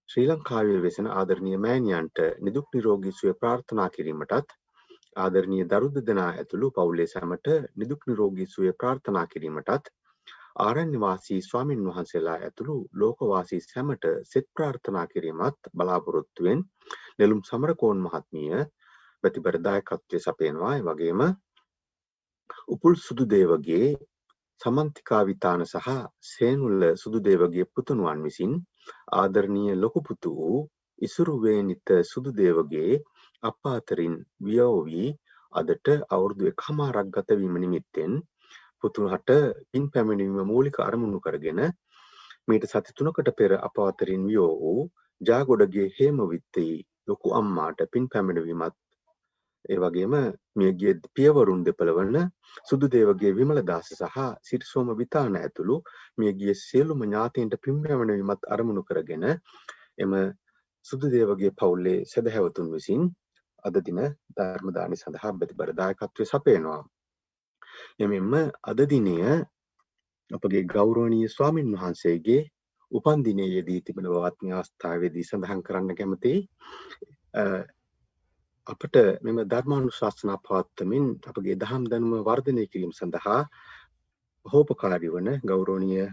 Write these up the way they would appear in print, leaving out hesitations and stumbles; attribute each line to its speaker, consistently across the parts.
Speaker 1: ශ්‍රී ලංකාවේ වෙසෙන ආදරණීය මෑණියන්ට නිදුක් නිරෝගී සුවය ප්‍රාර්ථනා කිරීමටත් ආදරණීය දරු දෙදෙනා ඇතුළු පවුලේ සැමට නිදුක් නිරෝගී සුවය ප්‍රාර්ථනා කිරීමටත් ආරණ්‍ය වාසී ස්වාමින් වහන්සේලා ඇතුළු ලෝකවාසී සැමට සෙත් ප්‍රාර්ථනා කිරීමත් බලාපොරොත්තුවෙන් නෙළුම් සමරකෝන් මහත්මිය ප්‍රතිබර දායකත්වයේ සපයනවා. ඒ වගේම උපුල් සුදුදේවගේ සමන්තිකා විතාන සහ සේනුල්ල සුදුදේවගේ පුතුණුවන් විසින් ආදරණීය ලොකු පුතු වූ ඉසුරු වේනිත සුදුදේවගේ අප්පා අතරින් වියෝ වී අදට අවුරුදු 1කමාරක් ගත වීම නිමිත්තෙන් පුතුහට පින් පැමිණීම මූලික අරමුණු කරගෙන මීට සති 3කට පෙර අප අතරින් වියෝ වූ ජාගොඩගේ හේමවිත්තේ ලොකු අම්මාට පින් පැමිණීමත් ඒ වගේම මියගිය පියවරුන් දෙපළ වන සුදුදේවගේ විමලදාස සහ සිරිසෝම විතාන ඇතුළු මියගිය සියලුම ඥාතීන්ට පින් පැමිණීමත් අරමුණු කරගෙන එම සුදුදේවගේ පවුලේ සදහැවතුන් විසින් අද දින ධර්ම දානය සඳහා ප්‍රතිබර දායකත්වයේ සපයනවා. එමෙන්ම අද දිනය අපගේ ගෞරවනීය ස්වාමින් වහන්සේගේ උපන් දිනයේ යෙදී තිබෙන බවත් මේ අවස්ථාවේදී සඳහන් කරන්න කැමතියි. අපට මෙම ධර්මානුශාසනා පවත්වමින් අපගේ දහම් දැනුම වර්ධනය කිරීම සඳහා මහෝපකාරී වන ගෞරවනීය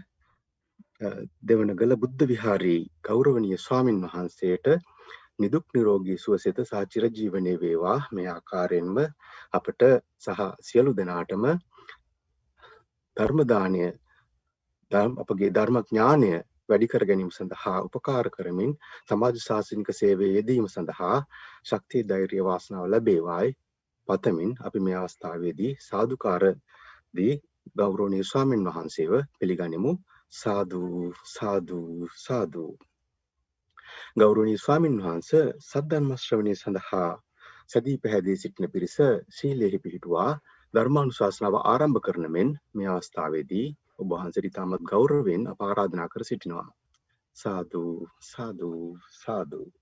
Speaker 1: දෙවනගල බුද්ධ විහාරයේ ගෞරවනීය ස්වාමින් වහන්සේට නිදුක් නිරෝගී සුවසෙත සහ චිරජීවනයේ වේවා. මේ ආකාරයෙන්ම අපට සහ සියලු දෙනාටම ධර්ම දානය අපගේ ධර්ම ඥානය වැඩි කර ගැනීම සඳහා උපකාර කරමින් සමාජ ශාසනික සේවයේ යෙදීම සඳහා ශක්තිය ධෛර්ය වාසනාව ලැබේවායි පතමින් අපි මේ අවස්ථාවේදී සාදුකාර දී ගෞරවනීය ස්වාමින් වහන්සේව පිළිගනිමු. සාදු සාදු සාදු. ගෞරවනීය ස්වාමින් වහන්සේ සද්ධර්ම ශ්‍රවණය සඳහා සදී පැහැදී සිටින පිරිස සීලෙහි පිහිටුවා ධර්මානුශාසනාව ආරම්භ කරන මෙන් මේ අවස්ථාවේදී ඔබ වහන්සේට ඉතාමත් ගෞරවයෙන් අප ආරාධනා කර සිටිනවා. සාදු සාදු සාදු.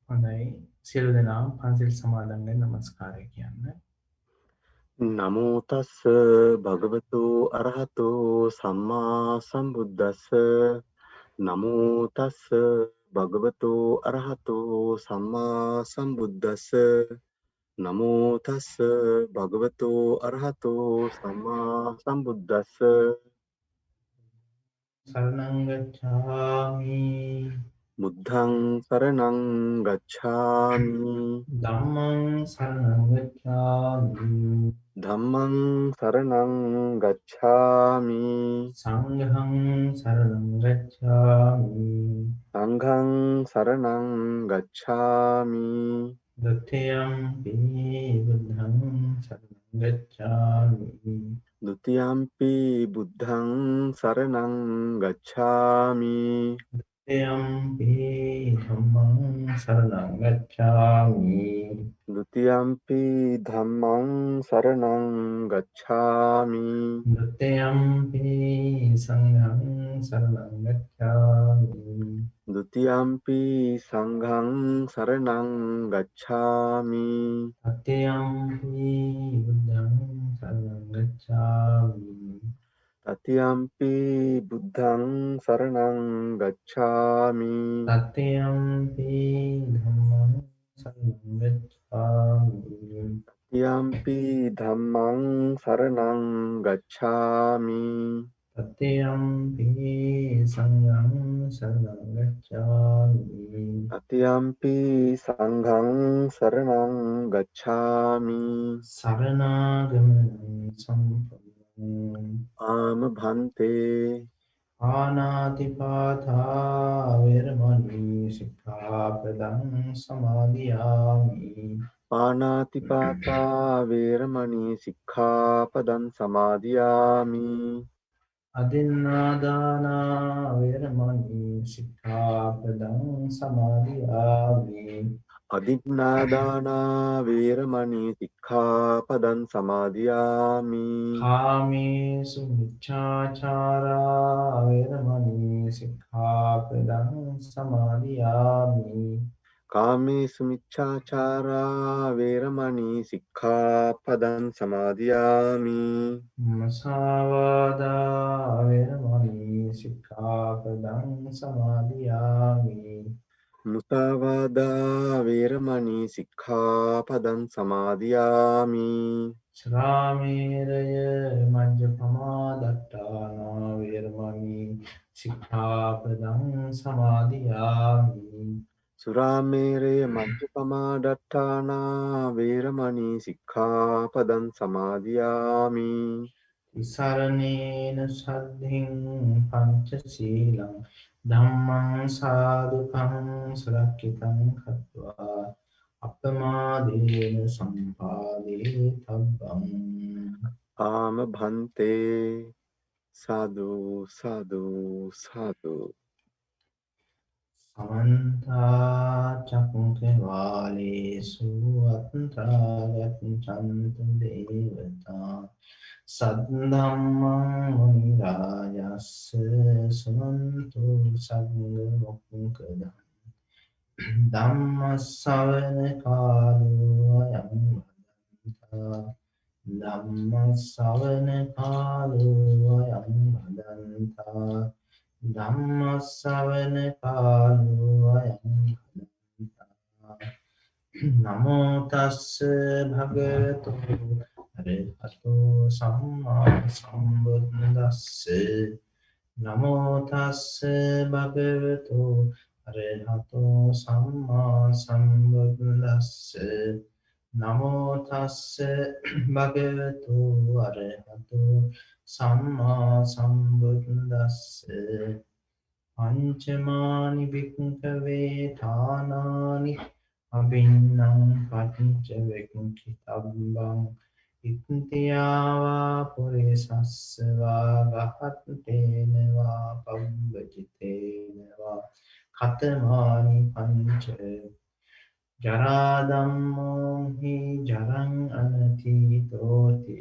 Speaker 2: හොඳයි සියලු දෙනා පන්සිල් සමාදන් වෙන්න නමස්කාරය කියන්න.
Speaker 1: නමෝ තස්ස භගවතු අරහතෝ සම්මා සම්බුද්දස්ස. නමෝ තස්ස භගවතු අරහතෝ සම්මා සම්බුද්දස්ස. නමෝ තස්ස භගවතු අරහතෝ සම්මා සම්බුද්දස්ස.
Speaker 2: සරණං ගච්ඡාමි
Speaker 1: බුද්ධං සරණං ගච්ඡාමි.
Speaker 2: ධම්මං සරණං ගච්ඡාමි
Speaker 1: ධම්මං සරණං ගච්ඡාමි.
Speaker 2: සංඝං සරණං ගච්ඡාමි
Speaker 1: සංඝං සරණං ගච්ඡාමි.
Speaker 2: ဒ ුතියම්පි බුද්ධං සරණං ගච්ඡාමි
Speaker 1: ဒ ුතියම්පි බුද්ධං සරණං ගච්ඡාමි.
Speaker 2: ဒ ුතියම්පි ධම්මං සරණං ගච්ඡාමි
Speaker 1: ဒ ුතියම්පි ධම්මං සරණං ගච්ඡාමි.
Speaker 2: ဒ ුතියම්පි සංඝං සරණං ගච්ඡාමි
Speaker 1: ဒ ුතියම්පි සංඝං සරණං ගච්ඡාමි.
Speaker 2: තතියම්පි බුද්ධං සරණං ගච්ඡාමි
Speaker 1: තතියම්පි බුද්ධං සරණං ගච්ඡාමි.
Speaker 2: තතියම්පි ධම්මං සරණං ගච්ඡාමි
Speaker 1: තතියම්පි ධම්මං සරණං ගච්ඡාමි.
Speaker 2: තතියම්පි සංඝං සරණං ගච්ඡාමි
Speaker 1: තතියම්පි සංඝං සරණං ගච්ඡාමි.
Speaker 2: සරණාගමන සම්පන්නං
Speaker 1: ආම භන්තේ.
Speaker 2: ආනාතිපාතා වේරමණී සික්ඛාපදං සමාදියාමි
Speaker 1: පාණාතිපාතා වේරමණී සික්ඛාපදං සමාදියාමි.
Speaker 2: අදින්නාදානා වේරමණී සික්ඛාපදං සමාදියාමි
Speaker 1: අදින්නාදානා වේරමණී සික්ඛාපදං සමාදියාමි.
Speaker 2: කාමේසු මිච්ඡාචාරා සමාදියාමි.
Speaker 1: කාමේසු මිච්ඡාචාරා වේරමණී සික්ඛාපදං සමාදියාමි.
Speaker 2: මුසාවාදා වේරමණී සික්ඛාපදං සමාදියාමි.
Speaker 1: මුසාවාදා වේරමණී සික්ඛාපදං සමාදියාමි.
Speaker 2: සාමීරය මජ්ජපමා දට්ඨානා වේරමණී සික්ඛාපදං සමාදියාමි.
Speaker 1: සුරාමේරය මජ්ජපමාදට්ඨානා වේරමණී සික්ඛාපදං සමාදියාමි.
Speaker 2: විසරණේන සද්ධින් පංචශීලං ධම්මං සාදුකං සුරක්ෂිතං කତ୍වා අපමාදේන සම්පාදේ තබ්බං.
Speaker 1: ආම භන්තේ සාදු සාදු සාදු.
Speaker 2: සමන්ත චක්කවාලේසු අත්‍රා ගච්ඡන්තු දේවතා සද්ධම්මං මුනි රාජස්ස සුනන්තු සග්ග මොක්ඛදං ධම්ම ශ්‍රවණ කාලෝ අයං වදන්තා ධම්ම ශ්‍රවණ කාලෝ අයං වදන්තා ධම්ම ශ්‍රවණ කාලෝ අයං වදන්තා. නමෝ තස්ස භගවතු අරහතෝ සම්මා සම්බුද්දස්ස. නමෝ තස්ස භගවතු අරහතෝ සම්මා සම්බුද්දස්ස. නමෝ තස්ස භගවතු අරහතෝ සම්මා සම්බුද්දස්ස. පංචමානි භික්ඛවේ ථානානි අභින්නම් පංච වෙක්ඛිතබ්බං ඉත්‍ත්‍යාවා පුරිසස්සවා ගහත්තේන වා පබ්බජිතේන වා කතමානි පංච ජරා ධම්මෝ හි ජරං අනතීතෝති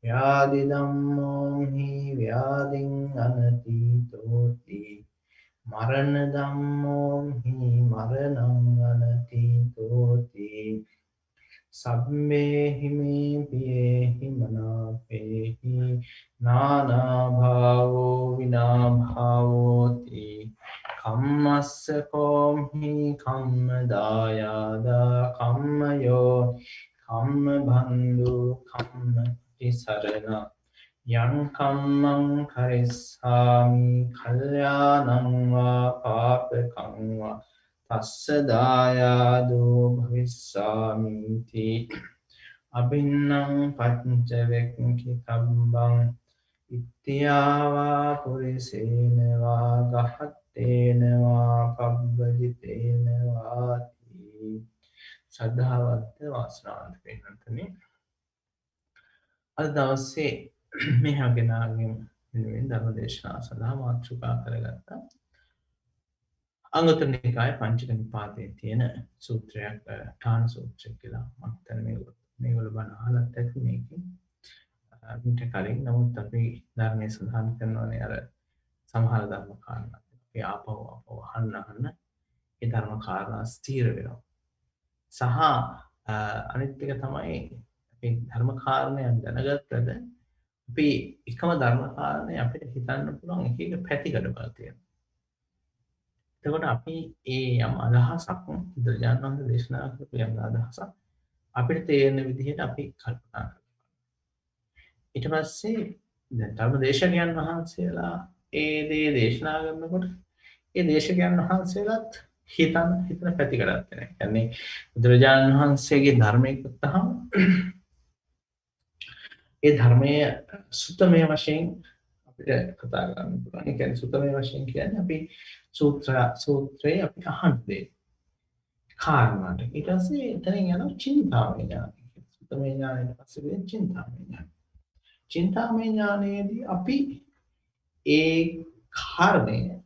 Speaker 2: ව්‍යාධි ධම්මෝ හි ව්‍යාධින් අනතීතෝති මරණ ධම්මෝ හි මරණං අනතීතෝති සබ්බේහි මේ පියේහි මනාපේහි නානා භාවෝ විනාභාවෝති කම්මස්ස කෝම්හි කම්ම දායාදා කම්මයෝ කම්ම බන්දු කම්ම තිසරණ යං කම්මං කරිස්සාමි කල්යාණං වා පාපකං වා තස්ස දායාදෝ භවිස්සාමිති අබින්නම් පංච වෙක්ඛිතබ්බං ඉත්‍යාවා පුරිසේන වා ගහත්තේන වා පබ්බජිතේන වාති. ශ්‍රද්ධාවන්ත වාසනාවන්ත පින්වත්නි, අද දවසේ මේ හැගෙනාගෙන් වෙනුවෙන් ධර්ම දේශනා සඳහා මාතෘකා කරගත්තා අංගුත්තර නිකාය පංචක නිපාතයේ තියෙන සූත්‍රයක් ඨාන සූත්‍රය කියලා. මම හිතන්නේ මේගොල්ලෝ බණ අහලත් ඇති මේකෙන්. මීට කලින් නමුත් අපි ධර්මයේ සඳහන් කරනවානේ අර සමහර ධර්ම කාරණා අපි ආපහු අහන්න ඒ ධර්ම කාරණා ස්ථිර වෙනවා. සහ අනිත් එක තමයි අපි ධර්ම කාරණයක් දැනගත්තද අපි එකම ධර්ම කාරණේ අපිට හිතන්න පුළුවන් එක එක පැතිකඩවල් තියෙනවා. එතකොට අපි ඒ යම් අදහසක් බුදුරජාණන් වහන්සේ දේශනා කරපු යම් අදහසක් අපිට තේරෙන විදිහට අපි කල්පනා කරනවා. ඊට පස්සේ දැන් ධර්ම දේශකයන් වහන්සේලා ඒ දේ දේශනා කරනකොට ඒ දේශකයන් වහන්සේලාත් හිතන පැතිකඩක් තියෙනවා. කියන්නේ බුදුරජාණන් වහන්සේගේ ධර්මයේ ගත්තහම ඒ ධර්මයේ සුත්තමය වශයෙන් අපිට කතා කරන්න පුළුවන්. ඒ කියන්නේ සුත්තමය වශයෙන් කියන්නේ අපි සූත්‍රයේ අපි අහන දේ කාරණාට. ඊට පස්සේ එතනින් යනවා චින්තාමය ඥානය. සුත්තමය ඥානයට පස්සේ වෙන චින්තාමය ඥානය. චින්තාමය ඥානයේදී අපි ඒ කාරණය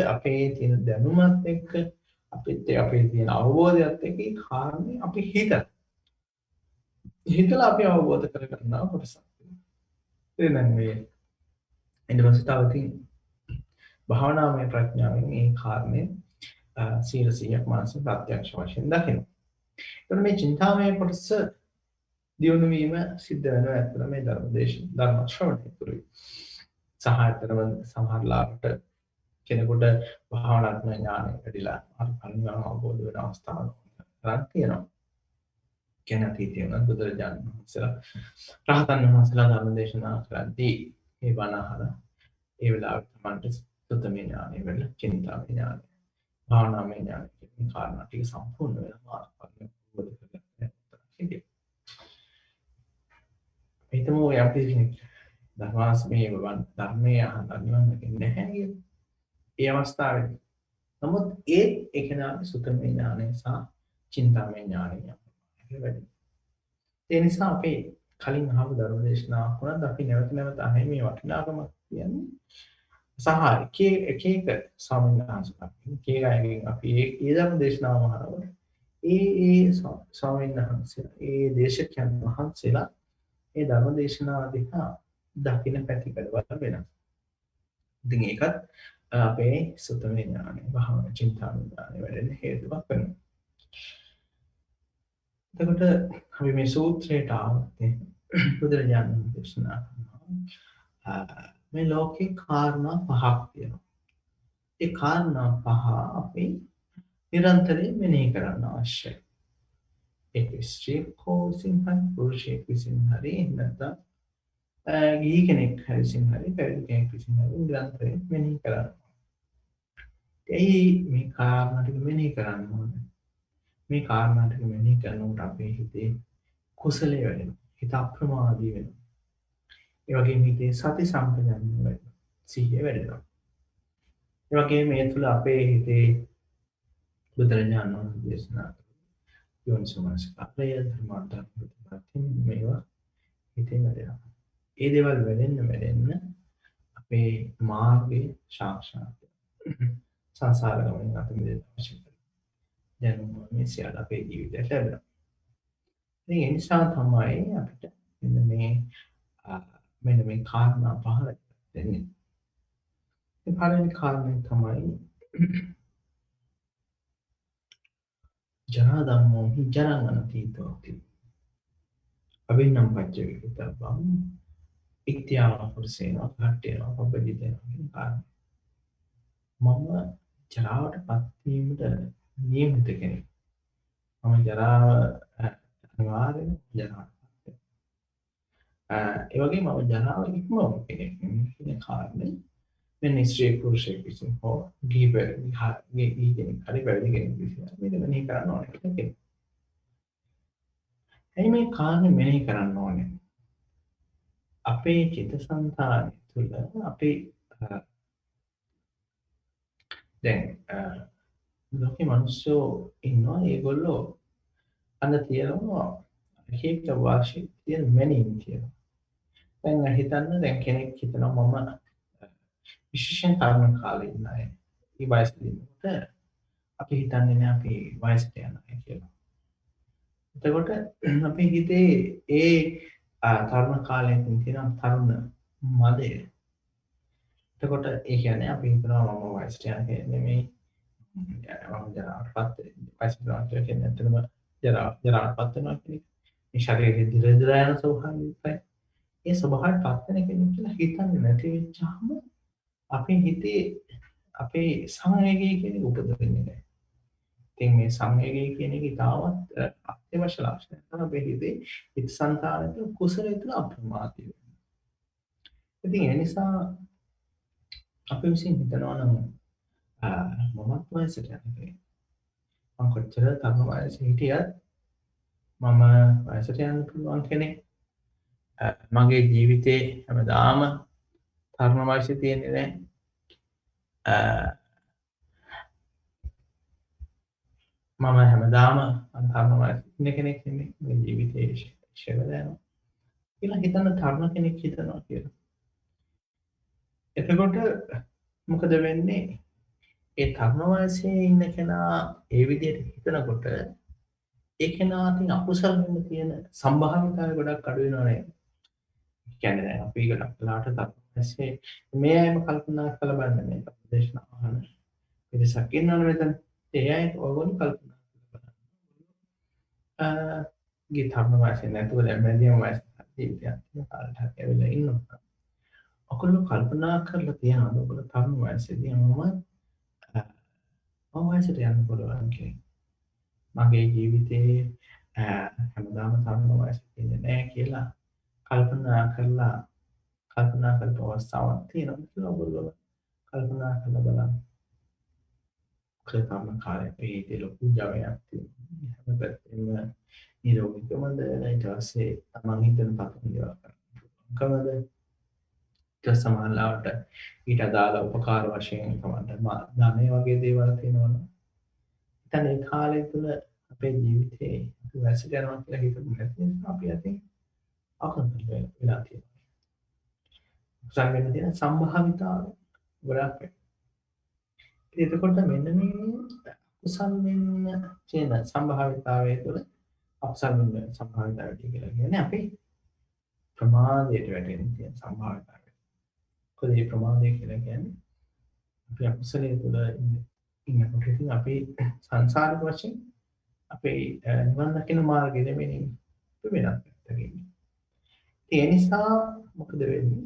Speaker 2: අපේ තියෙන දැනුමත් එක්ක අපේ තියෙන අවබෝධයත් එක්ක ඒ කාරණේ අපි හිතලා අපි අවබෝධ කරගන්නවා කොටසක්. එහෙනම් මේ ඊට පස්සේ තව භාවනාමය ප්‍රඥාවෙන් මේ කාරණේ 100% මානසික ප්‍රත්‍යක්ෂ වශයෙන් දකිනවා. එතකොට මේ චින්තාමය කොටස දියුණු වීම සිද්ධ වෙනවා ඇත්තට මේ ධර්ම ශ්‍රවණය තුළින්. සහ ඇත්තටම සමහරලාට කෙනෙකුට භාවනාත්මක ඥානය වැඩිලා අනිවාර්ය අවබෝධ වෙන අවස්ථාවක් තියෙනවා. කියන අතීතයේ උනත් බුදුරජාණන් වහන්සේලා රහතන් වහන්සේලා ධර්ම දේශනා කරද්දී මේ බණ අහලා ඒ වෙලාවට තමයි සුත්තමේ ඥානය වෙල චින්තාමය ඥානය භාවනාමය ඥානය කියන කාරණා ටික සම්පූර්ණ වෙනවා මාර්ගඵල අවබෝධ කරගන්න. හිතමු යම් කෙනෙක් ධර්මාස්මී ධර්මයේ අහන්න නිවන් දකින්නේ නැහැ කියලා. ඒ අවස්ථාවේදී නමුත් ඒ කෙනාගේ සුත්තමේ ඥානය සහ චින්තාමය ඥානය වැඩි. ඒ නිසා අපේ කලින් අහපු ධර්ම දේශනාවක් වුණත් අපි නැවත නැවත අහන්නේ මේ වටිනාකමක් කියන්නේ සහ එක ස්වාමීන් වහන්සේලා එක අයගෙන් අපි ඒ ධර්ම දේශනාව අහනකොට ඒ ස්වාමීන් වහන්සේලා ඒ දේශකයන් වහන්සේලා ඒ ධර්ම දේශනාව දිහා දකින්න පැතිකඩවල වෙනස්. ඉතින් ඒකත් අපේ සුත්තමේ ඥානය භාවනා චින්තාමය ඥානය වැඩෙන්න හේතුවක් වෙනවා. එතකොට අපි මේ සූත්‍රයට ආවත් බුදුරජාණන් දේශනා කරනවා මේ ලෝකේ කාරණා පහක් තියෙනවා. ඒ කාරණා පහ අපි නිරන්තරයෙන් මෙනෙහි කරන්න අවශ්‍යයි. ඒක ස්ත්‍රියෙක් හෝ විසින් හරි පුරුෂයෙක් විසින් හරි නැත්නම් ගිහි කෙනෙක් විසින් හරි පැවිදි කෙනෙක් විසින් හරි නිරන්තරයෙන් මෙනෙහි කරන්න. මේ කාරණා ටික මෙනෙහි කරන්න ඕනේ. මේ කාරණා ටික මෙනෙහි කරනකොට අපේ හිතේ කුසලයේ වැඩෙනවා. හිත අප්‍රමාදී වෙනවා. ඒ වගේම හිතේ සති සම්පජන්ණය වැඩෙනවා. සිහිය වැඩෙනවා. ඒ වගේම මේ තුල අපේ හිතේ බුදුරජාණන් වහන්සේ දේශනා කරන යෝනිසෝමනසිකාරය ධර්මාර්ථ ප්‍රතිපatti මේවා හිතේ වැඩෙනවා. ඒ දේවල් වැඩෙන්න අපේ මාර්ගයේ සාක්ෂාත් සංසාර ගමනින් අපි මිදෙන්න අවශ්‍යයි. දැනුම මේ සියල්ල අපේ ජීවිතයට ලැබෙනවා. ඉතින් ඒ නිසා තමයි අපිට මෙන්න මේ කාරණා පහ දෙන්නේ. ඒ පළවෙනි කාරණේ තමයි ජරා ධම්මෝ හි ජරං අනතීතෝති. අවින්නම් පච්චේ විතබ්බං ඉත්‍යාව පුරුෂේන කට්ටේන පබ්බජිතේන කියන කාරණා. මම ජරාවටපත් වීමට නියමිත කෙනෙක්. මම ජරාව අනිවාර්යෙන් ජරාවටපත් වෙනවා. ඒ වගේම මම ජරාව ඉක්මවන කෙනෙක් කියන කාරණේ මෙන්න ස්ත්‍රී පුරුෂයෙක් විසින් හෝ ගිහි කෙනෙක් හරි පැවිදි කෙනෙක් විසින් මේක මෙනෙහි කරන්න ඕනේ කෙනෙක්. එයි මේ කාරණේ මෙනෙහි කරන්න ඕනේ. අපේ චිත්තසංතානය තුළ අපේ දැන් ලෝකේ මිනිස්සු ඉන්නවා ඒගොල්ලෝ අන්න තියෙනවා එක වාශි තියෙන මැනීම් තියෙනවා. දැන් හිතන්න දැන් කෙනෙක් හිතනවා මම විශේෂයෙන් තරුණ කාලේ ඉන්න අය. මේ වයසේදී ඉන්නකොට අපි හිතන්නේ නෑ අපි වයසට යනවා කියලා. එතකොට අපේ හිතේ ඒ තරුණ කාලේ තියෙන තරුණ මදය. එතකොට ඒ කියන්නේ අපි හිතනවා මම වයසට යන කෙනෙක් නෙමෙයි. මම ජරාවටපත් වයසට කියන්නේ ඇත්තටම ජරාවටපත් වෙනවා කියන්නේ මේ ශරීරයේ දිර යන ස්වභාවයයි. ඒ ස්වභාවයටපත් වෙන කෙනෙක් කියලා හිතන්නේ නැති වෙච්චාම අපේ හිතේ අපේ සංවේගය කියන එක උපදින්නේ නැහැ. ඉතින් මේ සංවේගය කියන එක ඉතාමත් අත්‍යවශ්‍ය ලක්ෂණයක් තමයි අපේ හිතේ චිත්තසංතානයේ කුසලයේ තුල අප්‍රමාදී වෙනවා. ඉතින් ඒ නිසා අපි විසින් හිතනවා නම් මමත් වයසට යන්නේ. මම කොච්චර තරුණ වයසේ හිටියත් මම වයසට යන්න පුළුවන් කෙනෙක්. මගේ ජීවිතේ හැමදාම තරුණ වයසේ තියෙන්නේ නැහැ. මම හැමදාම තරුණ වයසේ ඉන්න කෙනෙක් නෙමෙයි. මේ ජීවිතේ ශේවලා යනවා. කියලා හිතන තරුණ කෙනෙක් හිතනවා කියලා. එතකොට මොකද වෙන්නේ? ඒ තරුණ වයසේ ඉන්න කෙනා ඒ විදිහට හිතනකොට ඒ කෙනාටින් අකුසල වෙන්න තියෙන සම්භාවිතාවය ගොඩක් අඩු වෙනවා නේද? කියන්නේ දැන් අපි ගොඩක් වෙලාවට ඇසේ මේ අයම කල්පනා කළ බලන්න මේ දේශනා අහන පිරිසක් ඉන්නවනේ මෙතන. ඒ අය ඔයගොල්ලෝ කල්පනා කරලා බලන්න. ගිය ධර්ම වාසය නැතුව දැන් මැදියම වාසය ජීවිතයක් තියෙන කාලයක් ඇවිල්ලා ඉන්නවා. ඔයගොල්ලෝ කල්පනා කරලා තියනවාද ඔයගොල්ලෝ ධර්ම වාසයේදී මම වාසයට යන්න පුළුවන් කියලා. මගේ ජීවිතේ හැමදාම ධර්ම වාසය තියෙන්නේ නැහැ කියලා කල්පනා කරපු අවස්ථාවක් තියෙනවා කියලා ඔයගොල්ලෝ කල්පනා කරලා බලන්න. කල්පනා කාලේ පිටේ ලොකු ජවයක් තියෙනවා. හැම පැත්තෙම නිරෝගීකමද ඊට පස්සේ තමන් හිතන පතන දේවල් කරනකමද ඊට සමානලාවට ඊට අදාළ උපකාර වශයෙන් තමයි ධනෙ වගේ දේවල් තියෙනවනේ. ඉතින් ඒ කාලය තුළ අපේ ජීවිතේ අපි වැසට යනවා කියලා හිතමු නැති නිසා අපි අතින් අකමැති වෙලා තියෙනවා. සංගමන තියෙන සම්භාවිතාව ගොඩක් එතකොට මෙන්න මේ කුසල් වෙන්න තියෙන සම්භාවිතාවය තුළ අකුසල් වෙන්න සම්භාවිතාවය කියලා කියන්නේ අපි ප්‍රමාදයට වැටෙන තියෙන සම්භාවිතාවය. මොකද මේ ප්‍රමාදය කියලා කියන්නේ අපි අකුසලයේ තුළ ඉන්නකොට ඉතින් අපි සංසාරික වශයෙන් අපේ නිවන් දකින මාර්ගය නෙමෙයි වෙනත් පැත්තකින්. ඒ නිසා මොකද වෙන්නේ?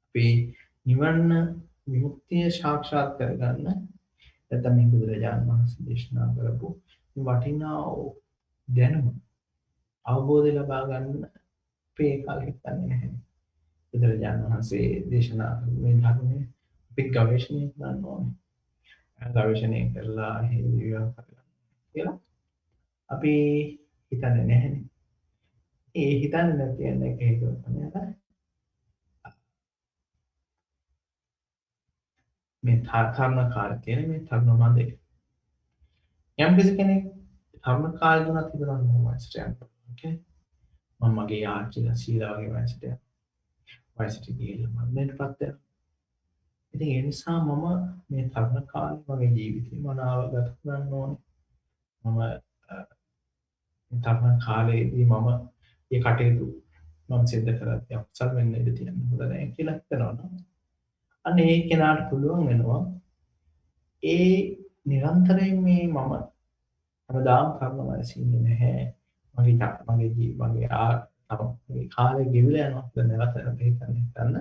Speaker 2: අපි නිවන විමුක්තිය සාක්ෂාත් කරගන්න නැත්නම් මේ බුදුරජාණන් වහන්සේ දේශනා කරපු වටිනා දැනුම අවබෝධය ලබා ගන්න අපේ කාලෙ හිතන්නේ නැහැ. බුදුරජාණන් වහන්සේ දේශනා මේ ධර්මයේ අපි ගවේෂණය කරන්න ඕනේ. ගවේෂණය කරලා හේවිවා කරලා කියලා අපි හිතන්නේ නැහැනේ. ඒ හිතන්නේ නැති එක හේතුව තමයි මේ ධර්ම කාර්ය තියෙන මේ ධර්ම මන්දේ. යම් කෙනෙක් ධර්ම කාර්ය දුන්නත් තිබුණා නම් වයසට යනවා. ඕකේ. මම මගේ ආච්චිලා සීලා වගේ වයසට යනවා. වයසට ගිහිල්ලා මම මේකපත් වෙනවා. ඉතින් ඒ නිසා මම මේ ධර්ම කාර්ය වගේ ජීවිතේ මනාව ගත කරන්න ඕනේ. මම ධර්ම කාලයේදී මම මේ කටයුතු මම සිද්ධ කරද්දී අකුසල් වෙන්න ඉඩ තියෙන හොඳ නැහැ කියලා හිතනවා. අන්න ඒ කෙනාට පුළුවන් වෙනවා ඒ නිරන්තරයෙන් මේ මම හැමදාම කර්මවලසින් නැහැ මගේ කාලය ගෙවිලා යනවා කියලා නැවත හිතන්න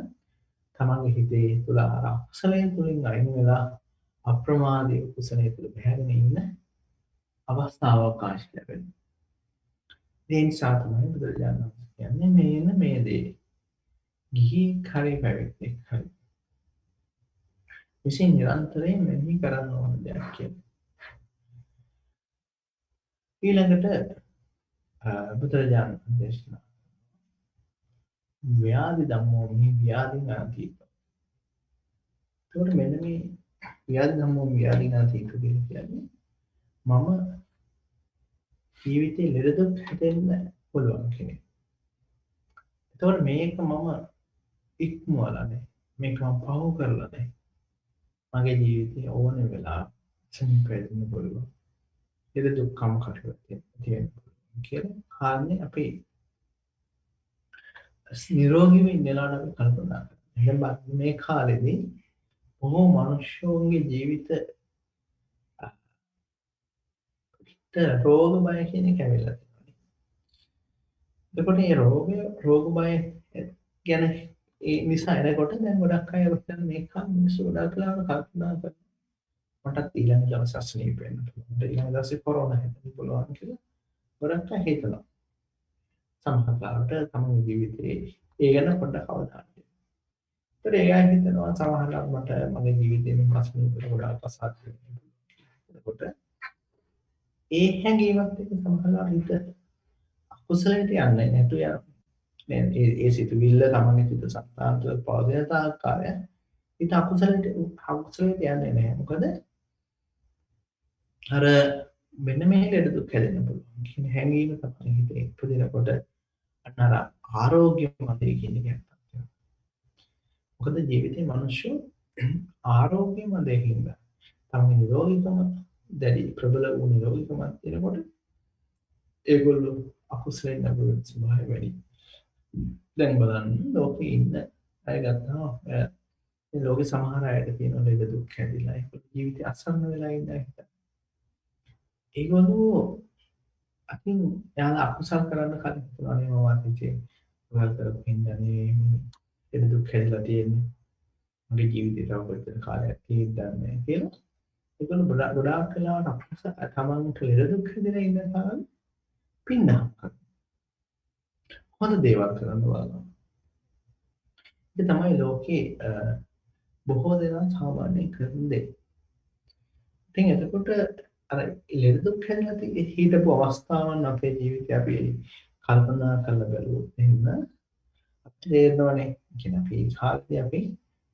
Speaker 2: තමන්ගේ හිතේ තුල අකුසලයෙන් තුලින් අයින් වෙලා අප්‍රමාදී කුසලයේ තුල බැහැගෙන ඉන්න අවස්ථාවක් ආශි ලැබෙනවා. ඒ නිසා තමයි බුදුරජාණන් වහන්සේ කියන්නේ මේ දේ ගිහි කරේ පැවිද්දෙක් හරි විසින් නිරන්තරයෙන් මෙහි කරන්න ඕන දෙයක් කියලා. ඊළඟට බුදුරජාණන් දේශනා ව්‍යාධි ධම්මෝ මිහි ව්‍යාධි නාති. ඒකට මෙන්න මේ ව්‍යාධි ධම්මෝ ව්‍යාධි නාති කියන්නේ මම ජීවිතේ ලෙඩදුක් හැදෙන්න පුළුවන් කෙනෙක්. ඒතකොට මේක මම ඉක්මවලා නැහැ. මේක මම පහු කරලා නැහැ. මගේ ජීවිතේ ඕන වෙලා සම්පූර්ණ පුළුවන්. ඒක දුක්ඛම කටයුතු තියෙන කියලා කාරණේ අපි නිරෝගීව ඉන්නලාට අපි කල්පනා කරනවා. එහෙනම් මේ කාලෙදී බොහෝ මිනිස්සුන්ගේ ජීවිත රෝග බය කියන එක ඇවිල්ලා තියෙනවා. එතකොට මේ රෝග බය ගැන ඒ නිසා එනකොට දැන් ගොඩක් අය හිතන මේක මිනිස්සු ගොඩක් වෙලාවට කල්පනා කරනවා මටත් ඊළඟ දවස් අසනීප වෙන්න පුළුවන්. ඊළඟ දවසේ කොරෝනා හැදෙන්න පුළුවන් කියලා ගොඩක් අය හිතනවා. සමහර වෙලාවට තමන්ගේ ජීවිතේ ඒ ගැන පොඩ්ඩක් අවධානය යොමු. ඒතර ඒ අය හිතනවා සමහර වෙලාවට මට මගේ ජීවිතේ මේ ප්‍රශ්න වලට ගොඩාක් අසහාය වෙනවා. එතකොට ඒ හැඟීමත් එක්ක සමහරවල් හිත අකුසලයට යන්නේ නැතු යනවා. දැන් ඒ සිතුවිල්ල තමන්ගේ හිත සංතාන්ත පවදෙන ආකාරය හිත අකුසලයට යන්නේ නැහැ. මොකද අර මෙන්න මේ ලෙඩ දුක් හැදෙන්න පුළුවන් කියන හැඟීම තමයි හිතේ ඉපදිනකොට අර ආරෝග්‍ය මතය කියන එක තමයි. මොකද ජීවිතේ මිනිස්සු ආරෝග්‍ය මතයකින්ද තමයි නිරෝගීකම දැඩි ප්‍රබල වූ නිරෝගීකමක් තියෙනකොට ඒගොල්ලෝ අකුසලෙන් නැඹුරු ස්වභාවය වැඩි. දැන් බලන්න ලෝකේ ඉන්න අය ගත්තා මේ ලෝකේ සමහර අයට තියෙන ලෙඩ දුක් හැදිලා ඒක ජීවිතය අසරණ වෙලා ඉන්න හිත. ඒගොල්ලෝ අකින් යාලා අකුසල් කරන්න කලින් හිතනවානේ මම අතිචේ වල කරපින්නේ ලෙඩ දුක් හැදිලා තියෙන්නේ. මගේ ජීවිතේ තව කොච්චර කාලයක් තියෙද්දන්නේ කියලා. ඒගොල්ලෝ ගොඩාක් වෙලාවට අකුසල තමන්ට ලෙඩ දුක් හැදිලා ඉන්න කාලේ පින්නා හොඳ දේවල් කරන්න බලනවා. ඒක තමයි ලෝකේ බොහෝ දෙනා සාමාන්‍යයෙන් කරන දේ. ඉතින් එතකොට අර ලෙඩ දුක් හැදලා හිටපු අවස්ථාවන් අපේ ජීවිතේ අපි කල්පනා කරලා බලුවොත් එහෙම අපිට තේරෙනවනේ කියන අපි කාලේ අපි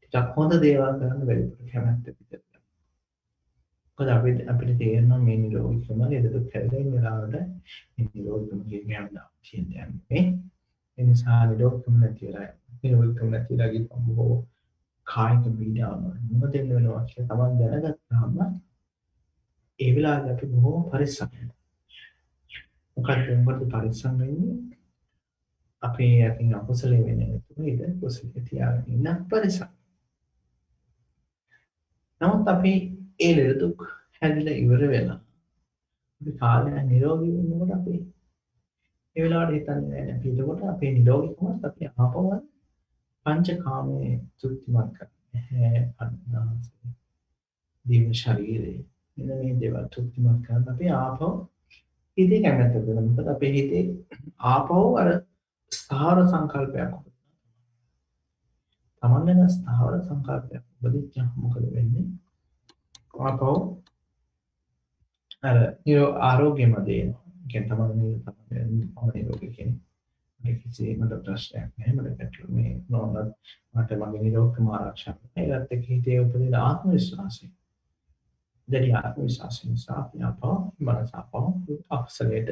Speaker 2: ටිකක් හොඳ දේවල් කරන්න බැරි කැමැත්ත පිටත. මොකද අපිට තේරෙනවා මේ නිරෝගීකම ලෙඩ දුක් හැදලා ඉන්න වෙලාවට මේ නිරෝගීකම කියන්නේ යන්නේ. ඒ නිසා නිරෝගීකම නැතිලා නිරෝගීකම නැතිලා ගියපම් බොහෝ කායික පීඩාවක් මොකද වෙනවා කියලා තමයි දැනගත්තාම ඒ වෙලාවට අපි බොහෝ පරිස්සම් වෙනවා. මොකද පරිස්සම් වෙන්නේ අපේ අතින් අකුසලයේ වෙන්නේ නැතුව ඉතින් කුසලයේ තියාගෙන ඉන්න පරිස්සම්. නමුත් අපි ඒ ලෙඩ දුක් හැදිලා ඉවර වෙලා අපි කාලය නිරෝගී වෙනකොට අපි ඒ වෙලාවට හිතන්නේ නැහැ. අපි එතකොට අපේ නිරෝගීකමත් අපි ආපහු පංචකාමයේ තෘප්තිමත් කරන්නේ. අන්නාසය දිව ශරීරේ මෙන්න මේ දේවල් තෘප්තිමත් කරන්න අපි ආපහු හිතේ කැමැත්ත දෙනවා. මොකද අපේ හිතේ ආපහු අර ස්ථාවර සංකල්පයක් තමන්ගෙන ස්ථාවර සංකල්පයක් උපදිච්චා මොකද වෙන්නේ? ආපහු අර ආරෝග්‍යම දේනවා. කියන්නේ තමන් නිරෝගී කෙනෙක්. මේ කිසිම ප්‍රශ්නයක් නැහැ. මට පැටල මේ නෝනත් මට මගේ නිරෝගීකම ආරක්ෂා කරන්න. ඒකට එක්ක හිතේ උපදින ආත්ම විශ්වාසය. දැඩි ආත්ම විශ්වාසය නිසා අපි ආපහු මනස ආපහු අකුසලයට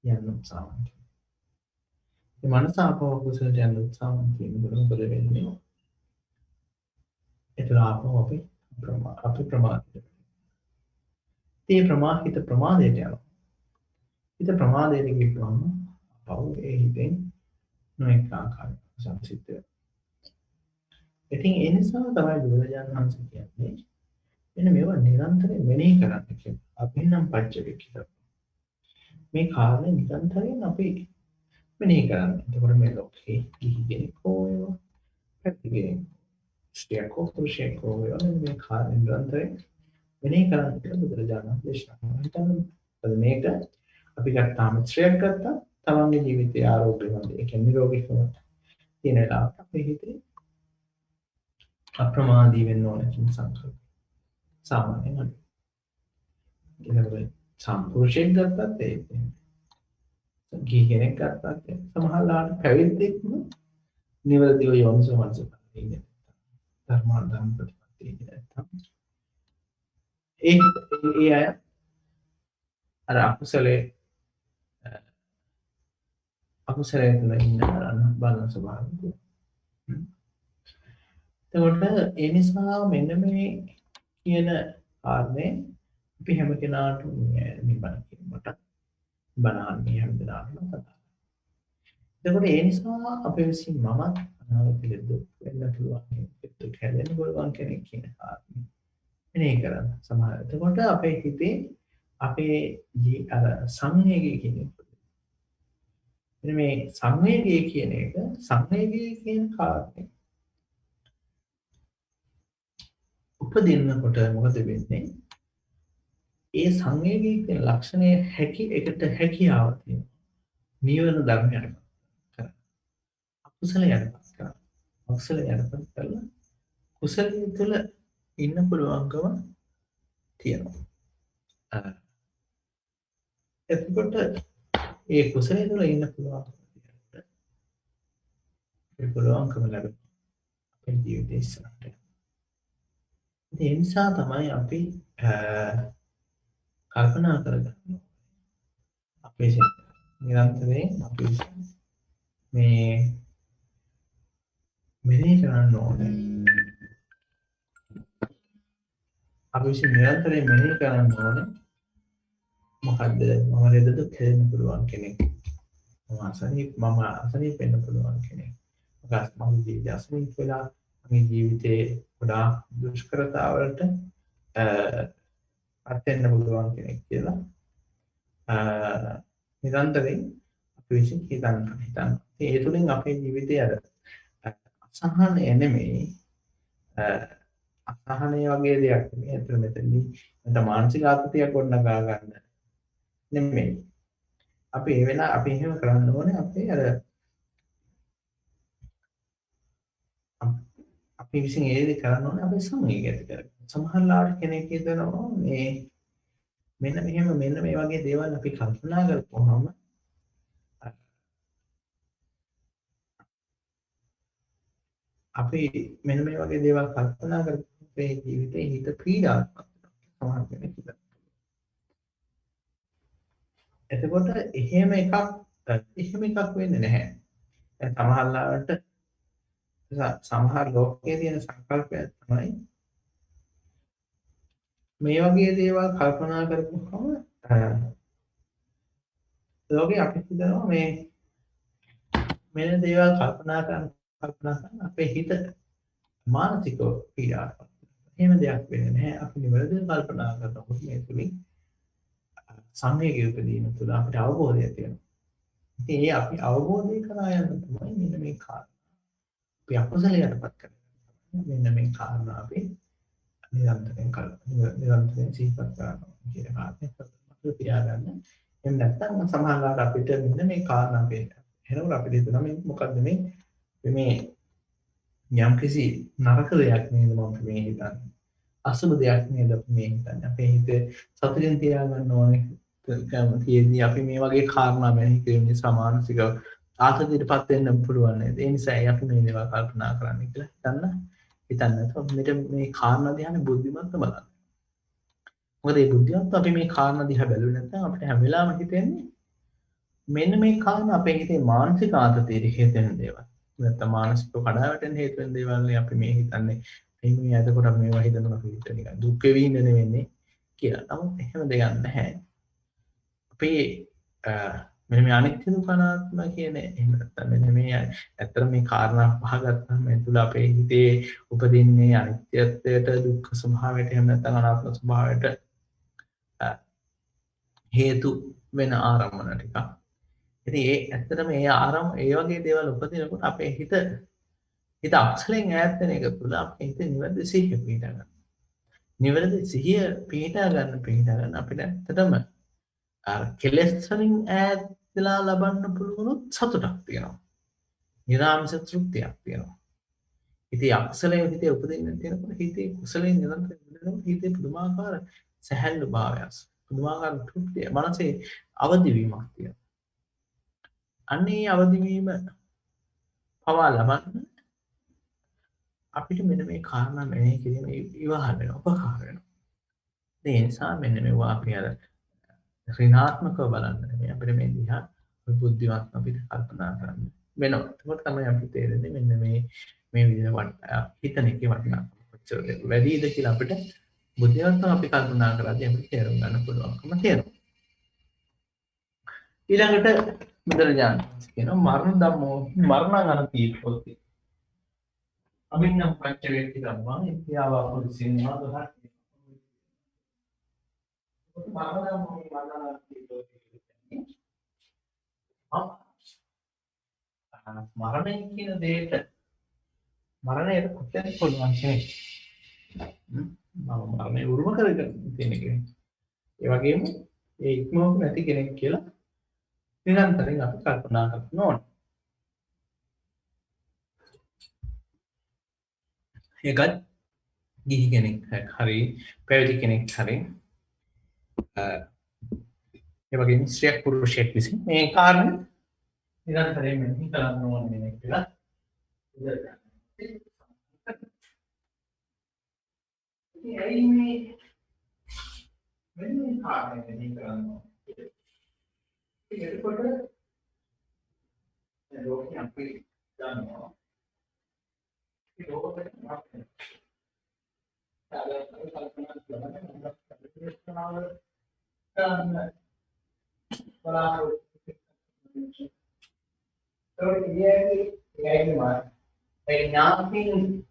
Speaker 2: යන්න උත්සාහ කරනවා. මේ මනස ආපහු අකුසලයට යන්න උත්සාහ කරනකොට මොකද වෙන්නේ? ඒක ආපහු අපි ප්‍රමාදයට. ඒ ප්‍රමාහිත ප්‍රමාදයට යනවා. හිත ප්‍රමාදයට ගියපුවම අපව ඒ හිතෙන් නොඑක ආකාරයක සංසිද්ධ වෙනවා. ඉතින් ඒ නිසා තමයි බුදුරජාණන් වහන්සේ කියන්නේ එන්න මේවා නිරන්තරයෙන් මෙනෙහි කරන්න කියලා. අභින්නම් පච්චවේක්ඛ කියලා. මේ කාරණේ නිරන්තරයෙන් අපි මෙනෙහි කරන්න. එතකොට මේ ලෝකේ කිසි කෙනෙක් හොයවා පැතිගෙන ස්ත්‍රියක් හෝ පුරුෂයෙක් හෝ මේ කාරණේ නිරන්තරයෙන් මෙනෙහි කරන්න කියලා බුදුරජාණන් වහන්සේ දේශනා කරනවා. මේක අපි ගත්තාම ශ්‍රේයක් ගත්තා තමන්ගේ ජීවිතයේ ආරෝග්‍යවත් ඒ කියන්නේ නිරෝගීකම තියෙන වෙලාවට අපේ හිතේ අප්‍රමාදී වෙන්න ඕන කියන සංකල්ප සාමාන්‍යයෙන් අඩුයි. ඒකවල සම්පූර්ණයෙන් ගත්තත් ඒක ගිහි කෙනෙක් ගත්තත් සමහරවිට පැවිද්දෙක්ම නිවැරදිව යොමුසු මනසට ඉන්නේ ධර්මාර්ථම් ප්‍රතිපත්තිය නැත්තම් ඒ අය අර අකුසලයේ තුළ ඉන්න බලන ස්වභාවය. එතකොට ඒ නිසා මෙන්න මේ කියන කාරණේ අපි හැම කෙනාටම මේ බණ කියනකොට බණන්නේ හැම දෙනාටම කතා කරනවා. එතකොට ඒ නිසා අපි විසින් මමත් අනාගතයේ දුක් වෙන්න පුළුවන් දුක් හැදෙන්න පුළුවන් කෙනෙක් කියන කාරණේ මෙනේ කරන්න සමහර. එතකොට අපේ හිතේ අපේ අර සංවේගය කියන මේ සංවේගය කියන එක සංවේගය කියන කාරණේ උපදිනකොට මොකද වෙන්නේ? ඒ සංවේගී කියන ලක්ෂණය හැකියාව තියෙනවා. නිවන ධර්මයට කරා. අකුසලයට කරා. අකුසලයට කරලා කුසලයේ තුල ඉන්න පුළුවන්කම තියෙනවා. එතකොට ඒ කුසලයේ තුල ඉන්න පුළුවන්කම ලැබෙනවා. අපේ ජීවිතේ ඉස්සරහට. ඒ නිසා තමයි අපි කල්පනා කරගන්න අපේ නිරන්තරයෙන් අපි මේ මෙනෙහි කරන්න ඕනේ. අපි නිරන්තරයෙන් මෙනෙහි කරන්න ඕනේ. මොකද්ද මම ලෙඩ දුක් හැදෙන්න පුළුවන් කෙනෙක්. මම අසනීප වෙන්න පුළුවන් කෙනෙක්. මගේ ජීවිතය අසනීප වෙලා මගේ ජීවිතේ ගොඩාක් දුෂ්කරතාවලට පත් වෙන්න පුළුවන් කෙනෙක් කියලා නිරන්තරයෙන් අපි විසින් හිතන්න. ඒ තුළින් අපේ ජීවිතය අර අසහනය නෙමෙයි අසහනය වගේ දෙයක් නෙමෙයි. අතන මෙතනදී මට මානසික ආතතියක් ගොඩනගා ගන්න නෙමෙයි. අපි ඒ වෙලාව අපි එහෙම කරන්න ඕනේ අපේ අර අපි විසින් ඒ දේ කරන්න ඕනේ අපේ සමගිය ඇති කරගන්න. සමහර ලාට කෙනෙක් හිතනවා මේ මෙන්න මේ වගේ දේවල් අපි කල්පනා කරපුවාම අපි මෙන්න මේ වගේ දේවල් කල්පනා කරපුවාම අපේ ජීවිතේ හිත පීඩාත්මක වෙනවා. සමහර කෙනෙක් හිතනවා. එතකොට එහෙම එකක් වෙන්නේ නැහැ. දැන් සමහර ලාට සමහර ලෝකයේ තියෙන සංකල්පය තමයි මේ වගේ දේවල් කල්පනා කරපුවම ලෝකේ අපි හිතනවා මේ මෙන්න දේවල් කල්පනා කරන අපේ හිත මානසිකව පීඩාවක්. එහෙම දෙයක් වෙන්නේ නැහැ. අපි නිවැරදිව කල්පනා කරනකොට මේ තුලින් සංවේගය උපදීන තුළ අපිට අවබෝධය තියෙනවා. ඉතින් ඒ අපි අවබෝධය කරා යන තමයි මෙන්න මේ කාරණා. අපි අකුසලයටපත් කරනවා. මෙන්න මේ කාරණා අපි නිරන්තරයෙන් සිහිපත් කරනවා කියන කාරණේ මතක තියාගන්න. එහෙම නැත්නම් සමහරවිට අපිට මෙන්න මේ කාරණා පේනවා. එහෙනම් අපිට හිතනවා මේ මොකද්ද මේ යම් කිසි නරක දෙයක් නේද මම මේ හිතන්නේ. අසුබ දෙයක් නේද මේ හිතන්නේ. අපේ හිත සතුටින් තියාගන්න ඕනේ. තියෙන්නේ අපි මේ වගේ කාරණා මෙහි කිරීමේ සමානසික ආතතියටපත් වෙන්න පුළුවන් නේද? ඒ නිසා අපි මේ දේවල් කල්පනා කරන්න කියලා හිතන්න. මෙතන මේ කාරණා දිහානේ බුද්ධිමත්ව බලන්න. මොකද මේ බුද්ධිමත්ව අපි මේ කාරණා දිහා බැලුවේ නැත්නම් අපිට හැම වෙලාවෙම හිතෙන්නේ මෙන්න මේ කාරණා අපේ හිතේ මානසික ආතතියට හේතු වෙන දේවල්. නැත්නම් මානසික කඩා වැටෙන හේතු වෙන දේවල් නේ අපි මේ හිතන්නේ. මේ අදකොට මේවා හිතනවා අපි හිත නිකන් දුක් වෙවි ඉන්න නෙවෙන්නේ කියලා. නමුත් එහෙම දෙයක් නැහැ. අපි මෙන්න මේ අනිත්‍ය දුක්ඛනාත්ම කියන එහෙම නැත්නම් මෙන්න මේ ඇත්තට මේ කාරණා පහ ගත්තම මේ තුල අපේ හිතේ උපදින්නේ අනිත්‍යත්වයට දුක්ඛ ස්වභාවයට එහෙම නැත්නම් අනාත්ම ස්වභාවයට හේතු වෙන ආරම්මන ටික. ඉතින් ඒ ඇත්තටම ඒ වගේ දේවල් උපදිනකොට අපේ හිත අක්ෂලෙන් ඈත් වෙන එක තුල අපේ හිත නිවැරදි සිහිය පිහිටා ගන්න. නිවැරදි සිහිය පිහිටා ගන්න අපිට ඇත්තටම කෙලෙස් වලින් ඈත් වෙලා ලබන්න පුළුවන් සතුටක් තියෙනවා. නිරාමිෂ තෘප්තියක් තියෙනවා. ඉතින් අක්ෂලයේ හිතේ උපදින්න තියෙනකොට හිතේ කුසලයෙන් නිරන්තරයෙන් හිතේ පුදුමාකාර සැහැල්ලු භාවයක්, පුදුමාකාර තෘප්තිය, මනසේ අවදි වීමක් තියෙනවා. අන්නේ අවදි වීම පවා ලබන්න අපිට මෙන්න මේ කාරණා මෙහෙය කිරීම ඉවහල් වෙනවා, උපකාර වෙනවා. ඒ නිසා මෙන්න මේවා අපි අර ඍණාත්මකව බලන්න නෙමෙයි අපිට මේ දිහා බුද්ධිමත් අපිට කල්පනා කරන්න වෙනවා. ඒකට තමයි අපිට තේරෙන්නේ මෙන්න මේ විදිහට හිතන එකේ වටිනාකම කොච්චරද වැඩිද කියලා අපිට බුද්ධිමත්ව අපි කල්පනා කරද්දී අපිට තේරුම් ගන්න පුළුවන්කම තියෙනවා. ඊළඟට බුදුරජාණන් කියනවා මරණ ධම්මෝ මරණං අනතීතෝති. අමින්නම් පච්ච වේති ධම්මං ඉත්‍යාව පුරුසින්වා දහත්. මරණය කියන දෙයට මරණයට කොච්චර පුළුවන් කෙනෙක් මරණය උරුම කරගෙන තියෙන කෙනෙක්. ඒ වගේම ඒ ඉක්මවක නැති කෙනෙක් කියලා නිරන්තරයෙන් අපි කල්පනා කරන්න ඕනේ. ඒකත් ගිහි කෙනෙක් හරි පැවිදි කෙනෙක් හරි ඒ වගේම ස්ත්‍රියක් පුරුෂයෙක් විසින් මේ කාරණේ නිරන්තරයෙන් මෙහි කරන්න ඕනේ නේ කියලා ඇයි මේ කාරණේ මෙහි කරන්න ඕනේ. ඒකකොට ලෝකෙ අපි දන්නවා ඒ ලෝකෙට මාර්ගය ඒ ඥාතින්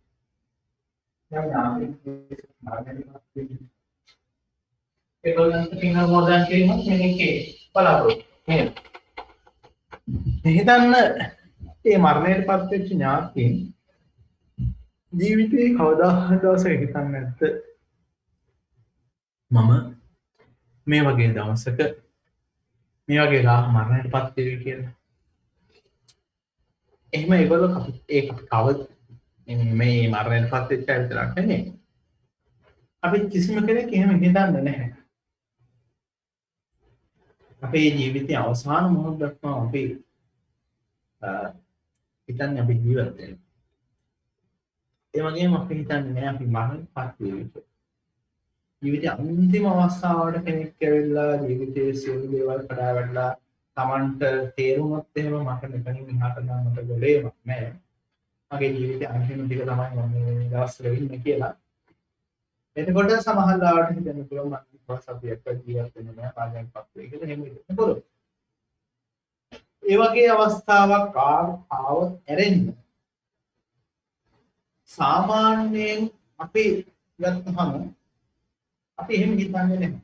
Speaker 2: ඒගොල්ලන්ට පින මොදන් කිරීමත් මේකේ බලාපොරොත්තු නේද? හිතන්න මේ මරණයට පත් වෙච්ච ඥාතින් ජීවිතේ කවදා හරි දවසක හිතන්නේ නැද්ද මම මේ වගේ දවසක මේ වගේ මරණයට පත් වෙවි කියලා? එහෙම ඒගොල්ලෝ ඒක කවද මේ මරණයට පත් වෙච්ච අය විතරක් නෙමෙයි. අපි කිසිම කෙනෙක් එහෙම හිතන්නේ නැහැ. අපේ ජීවිතයේ අවසාන මොහොත දක්වා අපි හිතන්නේ අපි ජීවත් වෙනවා. ඒ වගේම අපි හිතන්නේ නැහැ අපි මරණයට පත් වෙවි කියලා. ජීවිතයේ අන්තිම අවස්ථාවට කෙනෙක් ඇවිල්ලා ජීවිතයේ සියලු දේවල් කඩා වැටලා Tamanට තේරුමත් එහෙම මට මෙතනින් එහාට යන්නට ගොඩේමක් නැහැ. මගේ ජීවිතයේ අන්තිම ටික තමයි මම මේ දවස්වල ඉන්නේ කියලා. එතකොට සමහර ලාවට හිතෙන්න පුළුවන් මම සතියක් ජීවත් වෙන්නේ නැහැ පාඩම් පත් වෙයි කියලා එහෙම හිතන්න පුළුවන්. ඒ වගේ අවස්ථාවක් ආවොත් ඇරෙන්න සාමාන්‍යයෙන් අපි ගත්තහම අපි එහෙම හිතන්නේ නැහැ.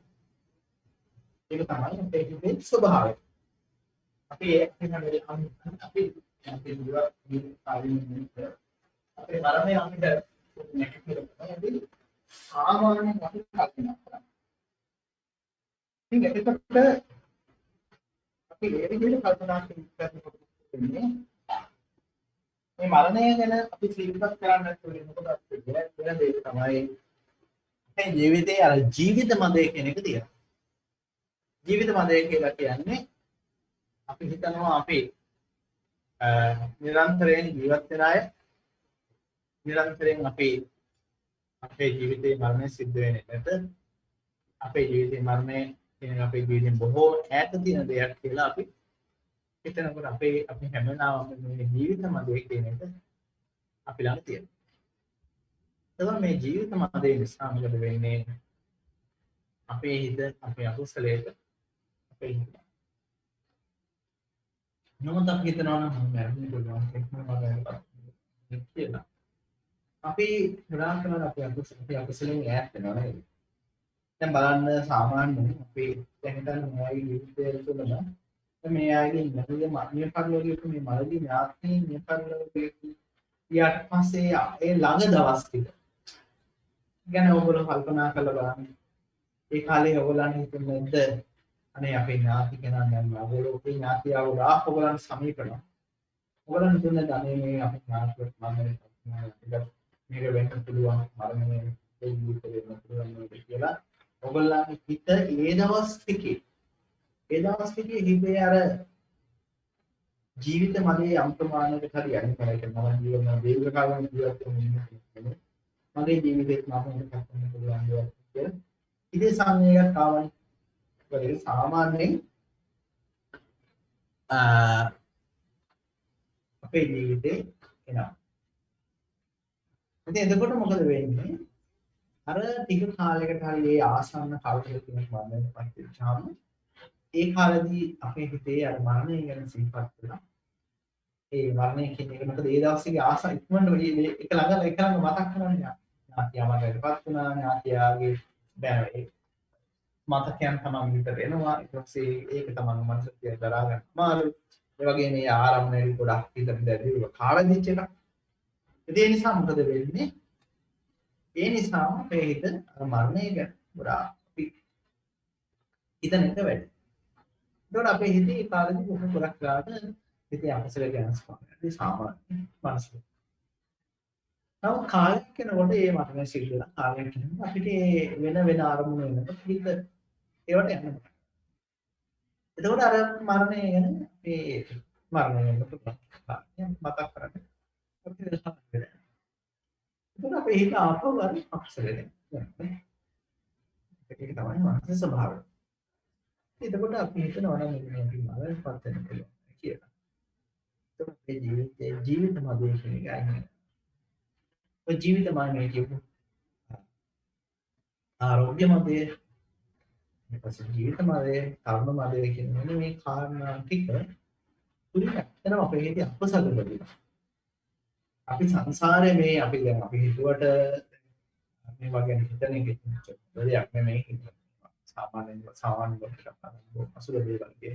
Speaker 2: ඒක තමයි අපේ හිතේ ස්වභාවය. අපි ඒකනේ අපි අපේ මරණය අපිට නැතිවෙන්නේ සාමාන්‍යයෙන් අපි කල්පනා කරන්නේ. ඉතින් එතකොට අපි ඒ විදිහට කල්පනා කරනකොට මේ මරණය ගැන අපි සිහිපත් කරන්න ඕනේ. මොකද අපිට වෙන දෙයක් තමයි මේ ජීවිතේ අර ජීවිත මදය කියන එක තියෙනවා. ජීවිත මදය කියලා කියන්නේ අපි හිතනවා අපි නිරන්තරයෙන් ජීවත් වෙන අය නිරන්තරයෙන් අපේ ජීවිතේ මරණය සිද්ධ වෙන්නේ නැත. අපේ ජීවිතේ මරණය කියන අපේ ජීවිතෙන් බොහෝ ඈත තියෙන දෙයක් කියලා අපි හිතනකොට අපි හැමදාම මේ ජීවිත මදය කියන එක අපි ළඟ තියෙනවා. එතකොට මේ ජීවිත මදය නිසා මොකද වෙන්නේ? අපේ හිත අපේ අකුසලයට අපේ හිත නමුත් අපි හිතනවා නම් මම මරන්න පුළුවන් කියලා. අපි ගොඩාක් වෙනවා අපි අකුසලෙන් ඈත් වෙනවා නේද? දැන් බලන්න සාමාන්‍යයෙන් අපි දැන් හිතන්න මේ ආයේ ජීවිතය තුළම මේ ආයේ නැතිව මිය පරලෝකයේ මේ මරදී ඥාතියින් මිය පරලෝකයේ ඊට පස්සේ ඒ ළඟ දවස් ටික ගැන ඔයගොල්ලෝ කල්පනා කරලා බලන්න. ඒ කාලේ ඔයගොල්ලන් හිතුනේ නැද්ද අනේ අපේ ඥාති කෙනා නම් ඔයගොල්ලෝ ඥාතියව ගාක් ඔයගොල්ලන් සමීපනවා. ඔයගොල්ලන් හිතුනේ අනේ මේ අපේ ඥාතිවත් මම මේක වෙන්න පුළුවන් මරණය ඒ ජීවිතේ වෙන්න පුළුවන් කියලා ඔයගොල්ලන්ගේ හිත ඒ දවස් ටිකේ හිතේ අර ජීවිත මගේ යම් ප්‍රමාණයකට හරි අනිත් කරගෙන මම ජීවන දීර්ඝ කාලයක් ජීවත් වෙන්නේ මගේ ජීවිතේත් මම මේක කරන්න පුළුවන් කියලා ඉතින් සංවේගයක් ආවනේ. ඒක සාමාන්‍යයෙන් අපේ ජීවිතේ එනවා. ඉතින් එතකොට මොකද වෙන්නේ? අර ටික කාලයකට හරි ඒ ආසන්න කාලයක තියෙන මරණයට පත් වෙච්චාම ඒ කාලෙදී අපේ හිතේ අර මරණය ගැන සිහිපත් වෙනවා. ඒ මරණය කියන එක මොකද ඒ දවස්වලේ ආස ඉක්මනට එක ළඟ මතක් කරන්නේ ඥාතියමරටපත් වුණා ඥාතියාගේ බෑ මතකයන් තමයි විතර එනවා. ඊට පස්සේ ඒක තමයි මනසට දරා ගන්න අමාරුයි. ඒ වගේ මේ ආරම්භණය ගොඩක් හිතට දැරිව කාලෙදිච්ච එක. ඒ නිසා මොකද වෙන්නේ? ඒ නිසා අපේ හිත මරණය ගැන ගොඩාක් හිතන එක වැඩි. ඒකට අපේ හිතේ ඒ කාලෙදි කොහොම ගොඩක් ගාට හිතේ අකුසල ගැන ස්පාරයි සාමාන්‍ය මනස. නමුත් කාලයක් යනකොට මේ මරණය සිද්ධ වෙන කාලයක් යනකොට අපිට වෙන අරමුණු වෙනකොට හිත ඒවට යනවා. එතකොට අර මරණය ගැන මේ මරණය ගැන මතක් කරගන්න. එතකොට අපේ හිත ආපහු අර අකුසලෙට යනවා. ඒක තමයි මනසේ ස්වභාවය. එතකොට අපි හිතනවා නම් මේ මරණයට පත් වෙන්න පුළුවන් කියලා. එතකොට මේ ජීවිත මදේ කියන එක අයින්. ඔය ජීවිත මාර්ගයේ කියපු ආරෝග්‍ය මදේ ඊපස්සේ ජීවිත මදේ කර්ම මදේ කියන මේ කාරණා ටික පුරියක් වෙනවා අපේ හිතේ අපසල වෙනවා. අපි සංසාරේ මේ අපි දැන් අපි හිතුවට මේ වගේ හිතන එක දෙයක් නෙමෙයි. සාමාන්‍ය කොට අසුර දේවල් කිය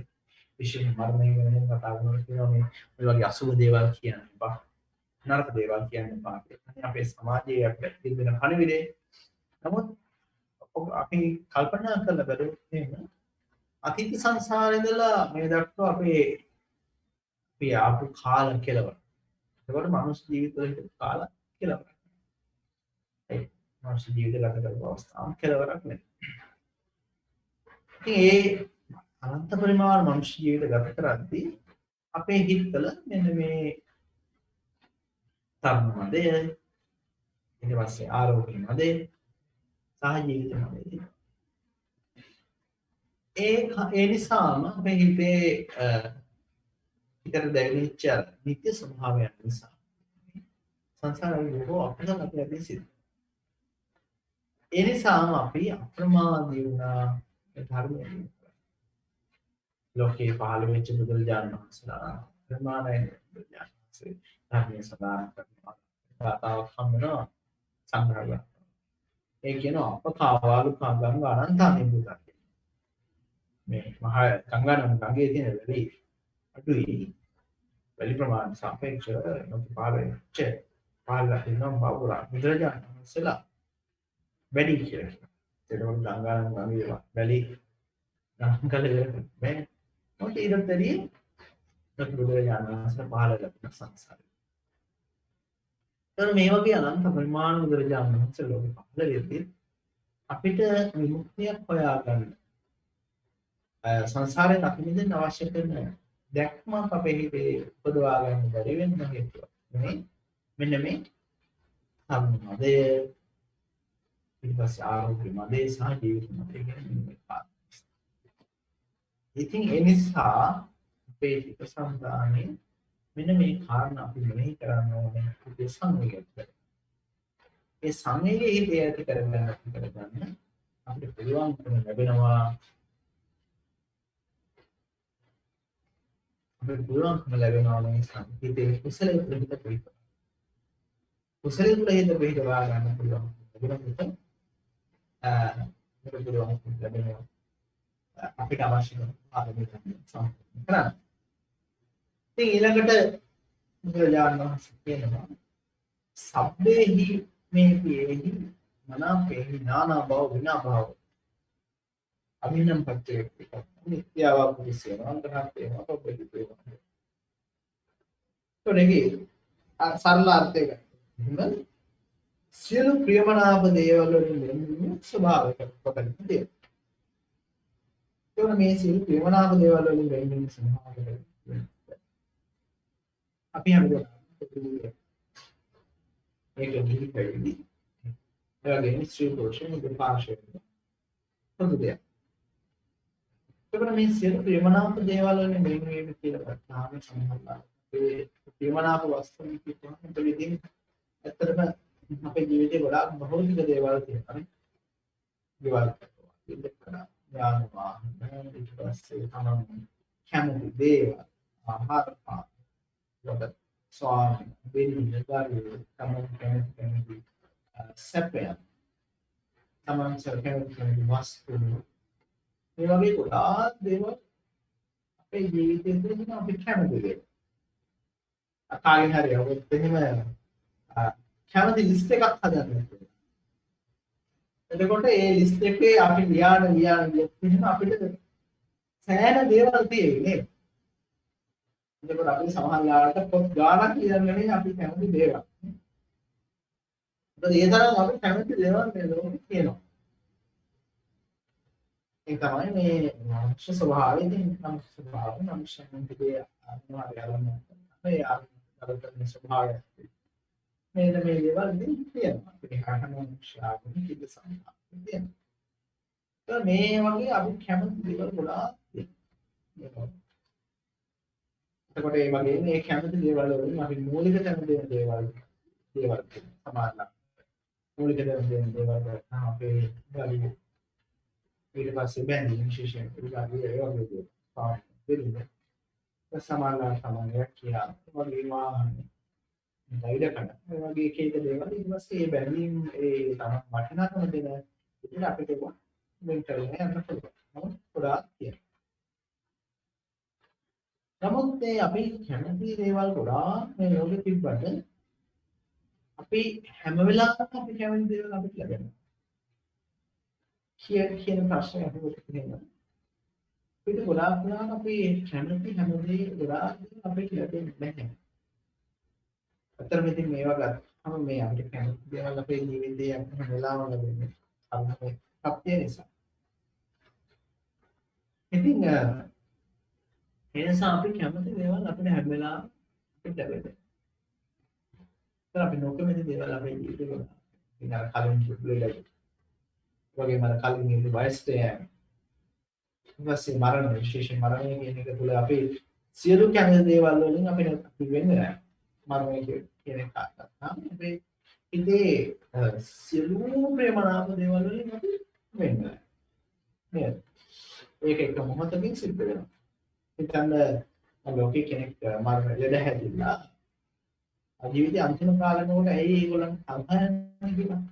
Speaker 2: විශේෂ මරණය ගැන කතා කරනවා කියනවා මේ වගේ අසුර දේවල් කියන්න එපා. නරක දේවල් කියන්න එපා. අපේ සමාජයේ අපිට තිබෙන පණිවිඩේ. නමුත් අපි කල්පනා කරලා බලුවොත් එහෙම අතීත සංසාරේ ඉඳලා මේ දක්වා අපි ආපු කාල කෙලවර. ඒකට මනුස්ස ජීවිතවල හිටපු කාල කෙලවර. ඒ මනුස්ස ජීවිත ගත කරපු අවස්ථාව කෙලවරක් නෙවෙයි. ඉතින් ඒ අනන්ත පරිමාණ මනුස්ස ජීවිත ගත කරද්දී අපේ හිතවල මෙන්න මේ තරුණ මදය, ඊට පස්සේ ආරෝග්‍ය මදය, සහ ජීවිත මදය. ඒ නිසාම අපේ හිතේ හිතට දැනෙච්ච නිත්‍ය ස්වභාවයන් නිසා සංසාරේ බොහෝ අපතන අපි ඇදී සිටිනවා. ඒ නිසාම අපි අප්‍රමාදී වුණා ධර්මයෙන්. ලෝකේ පහළ වෙච්ච බුදුරජාණන් වහන්සේලා ප්‍රමාණයෙන් බුදුරජාණන් වහන්සේ ධර්මයේ සදාන් කරනවා. තාතාවක් හම්බෙනවා සංග්‍රහය. ඒ කියනවා අපකාවාලු ගංගා අනන්තයෙන් බුදුරජාණන්. මේ මහා ගංගා ගඟේ තියෙන වැලි අඩුයි. වැලි ප්‍රමාණ සාපේක්ෂව නොති පාරෙච්ච පාරලා තියෙනවා බවුරා බුදුරජාණන් වහන්සේලා වැඩි කියලා කියනවා. ඒකවල ගංගා ගඟේ වැලි ගංගාලේ මේ මොකද ඊටතරී බුදුරජාණන් වහන්සේ පහළ ලැබෙන සංසාරේ. ඒතර මේ වගේ අනන්ත පරිමාණ බුදුරජාණන් වහන්සේ ලෝකෙ පහළ වෙද්දී අපිට විමුක්තියක් හොයාගන්න සංසාරයෙන් අපි මිදෙන්න අවශ්‍ය කරන දැක්මක් අපේ හිතේ උපදවා ගන්න බැරි වෙන හේතුව. මෙන්න මේ සම්මදය, ඊට පස්සේ ආරෝග්‍ය මදය සහ ජීවිත මදය කියන මේ කාරණා. ඉතින් ඒ නිසා අපේ හිත සංදානේ මෙන්න මේ කාරණා අපි මෙහි කරන්න ඕනේ අපේ සංවේගයට. ඒ සංවේගයේ හිතේ ඇති කරගන්න අපිට පුළුවන්කම ලැබෙනවා. අපිට පුළුවන්කම ලැබෙනවා මේ හිතේ කුසලයේ ප්‍රතිපද පිට. කුසලයේ ප්‍රතිපද පිටවා ගන්න පුළුවන්. ලැබෙනකොට අපිට පුළුවන්කම ලැබෙනවා. අපිට අවශ්‍ය කරන ආරම්භය සම්පූර්ණ කරන්න. ඉතින් ඊළඟට බුදුරජාණන් වහන්සේ කියනවා සබ්බේහි මේ පියේහි මනාපේහි නානා භව විනා භව අභිනම් පච්චේ නිත්‍යව පුරිසේන අන්තරාත්මේව අපබ්බිතේව. තොරෙහි සරල අර්ථය ගන්න. සියලු ප්‍රියමනාප දේවල් වලින් වෙන්නේ ස්වභාවික කොටක් තියෙනවා. මේ සියලු ප්‍රියමනාප දේවල් වලින් වෙන්නේ ස්වභාවික. අපි හම්බුනේ ඒක නිවිපෙන්නේ. ඒ වගේම ස්ත්‍රී පුරුෂයන් දෙපාර්ශ්වයෙන් හොඳදේ. ඒකම මේ සියලු ප්‍රියමනාප දේවල් වලින් වෙන්නේ කියලා ගත්තාම සමහරවිට ඒ ප්‍රියමනාප වස්තුන් කියනකොට විදිහින් ඇත්තටම අපේ ජීවිතේ ගොඩාක් භෞතික දේවල් තියෙනවා. දේවල් ඉල්ලකලා යාන වාහන ඊට පස්සේ තමයි කැමති දේවල් ආහාර පාන වල ස්වාමි වෙන්නේ කාර්යය තමයි කැමති සැපයන් තමයි කැමති වස්තු මේ වගේ ගොඩාක් දේවල් අපේ ජීවිතේදී අපි කැමති දේවල් අකාලේ හරි අවුත් එහෙම කැමති ලිස්ට් එකක් හදන්න. එතකොට ඒ ලිස්ට් එකේ අපි ලියාන ගියොත් අපිට සෑහෙන දේවල් තියෙන්නේ. එතකොට අපි සමහර ලාවට පොත් ගානක් ලියන්නේ අපි කැමති දේවල්. මොකද ඒ තරම් අපි කැමති දේවල් මේ ලෝකේ තියෙනවා. ඒ තමයි මේ මනුෂ්‍ය ස්වභාවය. මනුෂ්‍ය ස්වභාවය මනුෂ්‍යන්ගේ ආත්මාවයලම මේ ආත්මගත ස්වභාවය. මේ දේවල් තියෙනවා. අපේ හරහමනුෂ්‍යාවෙන් කිද සම්පූර්ණ. මේ වගේ අපි කැමති දේවල් ගොඩාක් තියෙනවා. එතකොට මේ වගේ මේ කැමති දේවල් වලින් අපි මූලික තැන දෙන දේවල් සමානයි. මූලික තැන දෙන දේවල් අපේ ගාලිය ඊට පස්සේ බැඳීම් විශේෂයෙන් උදාහරණයක් ඒ වගේ දේවල් පාවිච්චි දෙන්නේ. සමානලා සමානයක් කියලා. ඒ වගේ වාහන ධෛර්ය කරන්න. ඒ වගේ එක එක දේවල් ඊට පස්සේ මේ බැඳීම් ඒ තමයි වටිනාකම දෙන විදිහට අපිට ඒවා වෙන් කරගෙන යන්න පුළුවන්. නමුත් ගොඩාක් තියෙනවා. නමුත් මේ අපි කැමති දේවල් ගොඩාක් මේ ලෝකෙ තිබ්බට අපි හැම වෙලාවකම අපි කැමති දේවල් අපිට ලැබෙනවා. කියන ප්‍රශ්නේ අහුවට තියෙනවා. අපිට ගොඩාක් වෙලාවට අපි කැමති හැම දේ ගොඩාක් අපිට ලැබෙන්නේ නැහැ. අතරම ඉතින් මේවා ගත්තම මේ අපිට කැමති දේවල් අපේ ජීවිතේ අපිට හැම වෙලාවම ලැබෙන්නේ. අන්නේ සත්‍ය නිසා. ඉතින් ඒ නිසා අපි කැමති දේවල් අපිට හැම වෙලාවම අපිට ලැබෙන්නේ. ඒත් අපි නොකමැති දේවල් අපේ ජීවිතේ ගොඩාක්. ඉතින් අර කලින් කිව්වේ වගේම අර කලින් ඉන්න වයසට යෑම. ඊපස්සේ මරණ විශේෂයෙන් මරණය කියන එක තුළ අපි සියලු කැමති දේවල් වලින් අපිට අපි වෙන්නේ නැහැ. මරණය කියන එක ගත්තාම අපේ ඉතේ සියලු ප්‍රේමනාප දේවල් වලින් අපි වෙන්නේ නැහැ. නේද? ඒක එක මොහොතකින් සිද්ධ වෙනවා. හිතන්න ලෝකේ කෙනෙක් මරණ ලෙඩ හැදිලා ජීවිතේ අන්තිම කාලෙනකොට ඇයි ඒගොල්ලන් අහන්නේ කියලා.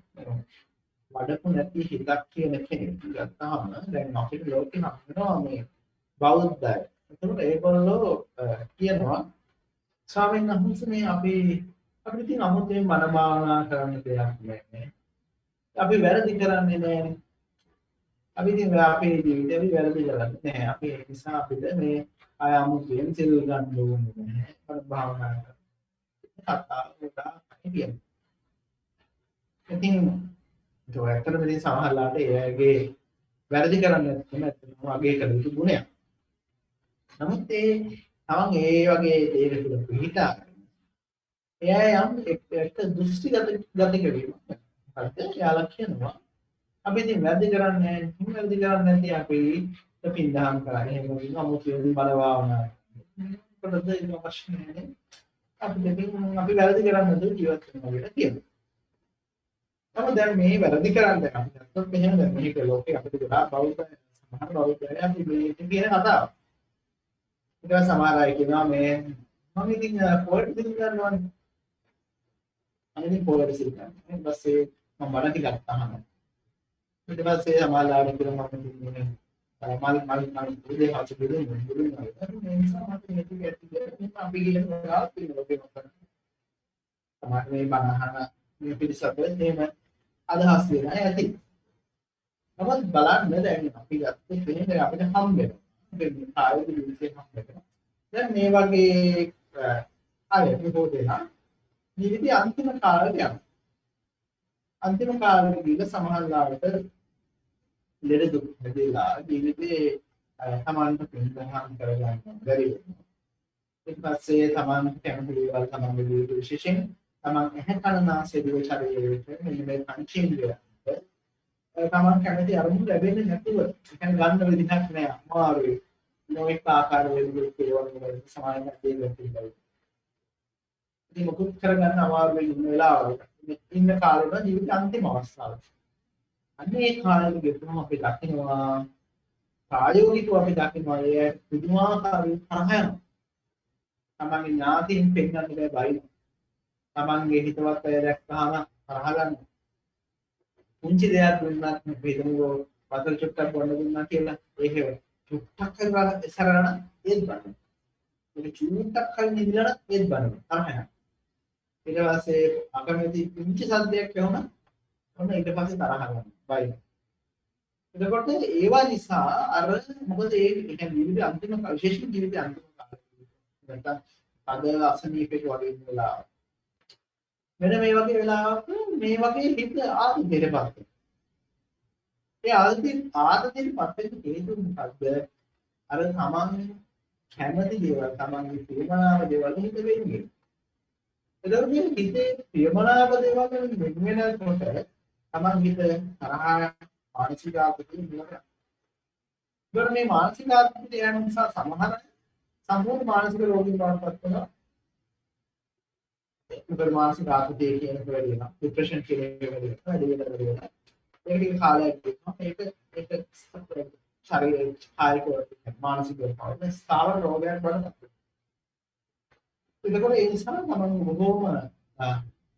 Speaker 2: වඩපු නැති හිතක් කියන කෙනෙක් ගත්තාම දැන් අපිට ලෝකේ හම්බෙනවා මේ බෞද්ධය. එතකොට ඒගොල්ලෝ කියනවා ස්වාමීන් වහන්සේ මේ අපිට තියෙන අමුතුවෙන් මන භාවනා කරන්න දෙයක් නැහැ. අපි වැරදි කරන්නේ නැහැ. අපි ඉතින් අපේ ජීවිතේ අපි වැරදි කරන්නේ නැහැ. අපි ඒ නිසා අපිට මේ ආය අමුතුවෙන් සිල් ගන්න ඕනේ නැහැ. මන භාවනා කරන්න. කතා උදා ඉතින් ඒක ඇත්තටම ඉතින් සමහරලාට එයාගේ වැරදි කරන්නේ නැත්නම් ඇත්තටම අගේ කළ යුතු ගුණයක්. නමුත් තමන් ඒ වගේ දේක තුළ පිළිහිටා එයා යම් එක දෘෂ්ටිගත ගතිකවීමක්. හරිද? එයාලා කියනවා අපි ඉතින් වැරදි කරන්නේ නැහැ. වැරදි කරන්නේ නැති අපි පින්දහම් කරන්නේ. එහෙම වුණ අමුතුවෙන් බලවාවනා. ඒකද ඒක අවශ්‍ය නැහැ. අපි වැරදි කරන්නේ නැතුව ජීවත් වෙනවා කියලා කියනවා. නමුත් දැන් මේ වැරදි කරන්නේ අපි දැක්කොත් මෙහෙම දැන් මේක ලෝකේ අපිට ගොඩාක් බෞද්ධ සමහර බෞද්ධයන් අපි මේ කියන කතාව. ඊට සමහර අය කියනවා මේ මම ඉතින් පොයින්ට් දෙක ගන්නවානේ. අනිත් පොයින්ට් සිල් ගන්න. ඊට පස්සේ මම බණ ටිකක් අහනවා. ඊට පස්සේ සමහරවල් කියනවා මම ඉන්නේ මල් ඉතින් හසු දෙන්නේ මේ නිසා මට මේක ඇත්තට අපි කියන ගාත් තියෙනවා. සමහර මේ බණ අහන මේ පිළිසප එහෙම අදහස් දෙනවා ඇති. නමුත් බලන්න දැන් අපි ගත්තේ කෙනෙක් අපිට හම්බ වෙනවා. මේ ආයතන විශ්ේ හම්බ වෙනවා. දැන් මේ වගේ අය බොහෝ දෙනා ජීවිතයේ අන්තිම කාලේ යනවා. අන්තිම කාලේ ගිහින් සමහරවිට ලෙඩ දුක් හැදෙලා ජීවිතේ සමානට පින්දහම් කරගන්න බැරි වෙනවා. ඊට පස්සේ තමන් කැමති දේවල් තමන්ගේ ජීවිත විශේෂයෙන් තමන් ඇහැ කන නාසය දිව ශරීරයේ මෙන්න මේ පංචේන්ද්‍රය තමන් කැමති අරමුණු ලැබෙන්නේ නැතුව ඒක ගන්න විදිහක් නෑ අමාරුයි නොඑක ආකාර වලින් කියවන සමානයක් දෙයක් තිබයි ඉතින් මොකද කරගන්න අමාරුයි ඉන්න වෙලාවක ඉන්න කාලේම ජීවිත අන්තිම අවස්ථාව අන්නේ කාලෙක ගෙතුම අපි දකින්නවා ප්‍රායෝගිකව අපි දකින්නවා ඒ පුදුමාකාර තරහයන් තමන්ගේ ඥාතීන් පෙන්වන්න බැයි තමන්ගේ හිතවත් අය දැක්කහම තරහ ගන්න. පුංචි දෙයක් දුන්නත් වේදනෝ වතුර චුට්ටක් බොන්න දුන්නා කියලා ඒක චුට්ටක් කරලා ඉස්සරහට ඒත් බලන්න. ඒක චුට්ටක් කලින් ඉඳලා ඒත් බලන්න. තරහ යනවා. ඊට පස්සේ අකමැති පුංචි සද්දයක් වුණා. ඔන්න ඊට පස්සේ තරහ ගන්නවා. බයි. එතකොට ඒවා නිසා අර මොකද ඒ කියන්නේ ජීවිතේ අන්තිම විශේෂයෙන් ජීවිතේ අන්තිම කාලේ නැත්නම් අද අසනීපෙක වගේ වෙලා මෙන්න මේ වගේ වෙලාවක මේ වගේ හිත ආදිතේටපත් වෙනවා. ඒ ආදිතේටපත් වෙන්න හේතුව මොකද්ද? අර තමන් කැමති දේවල් තමන්ගේ ප්‍රේමනාව දේවල් හිත වෙන්නේ. එතකොට මේ හිතේ ප්‍රේමනාව දේවල් වලින් වෙනකොට තමන් හිත තරහ මානසික ආතතිය නිරෝධ. ඒකට මේ මානසික ආතතිය යන නිසා සමහර සම්පූර්ණ මානසික රෝගීන් බවට පත් වෙනවා. ඒකට මානසික ආතතිය කියන එක වැඩි වෙනවා. ડિප්‍රෙෂන් කියන එක වැඩි වෙනවා. ඒක කාලයක් ගන්නවා. ඒක ශරීරයේ කායික මානසික වේදනා ස්ථාවර රෝගයක් බවට පත් වෙනවා. ඒකෝට ඒ නිසා තමයි බොහෝම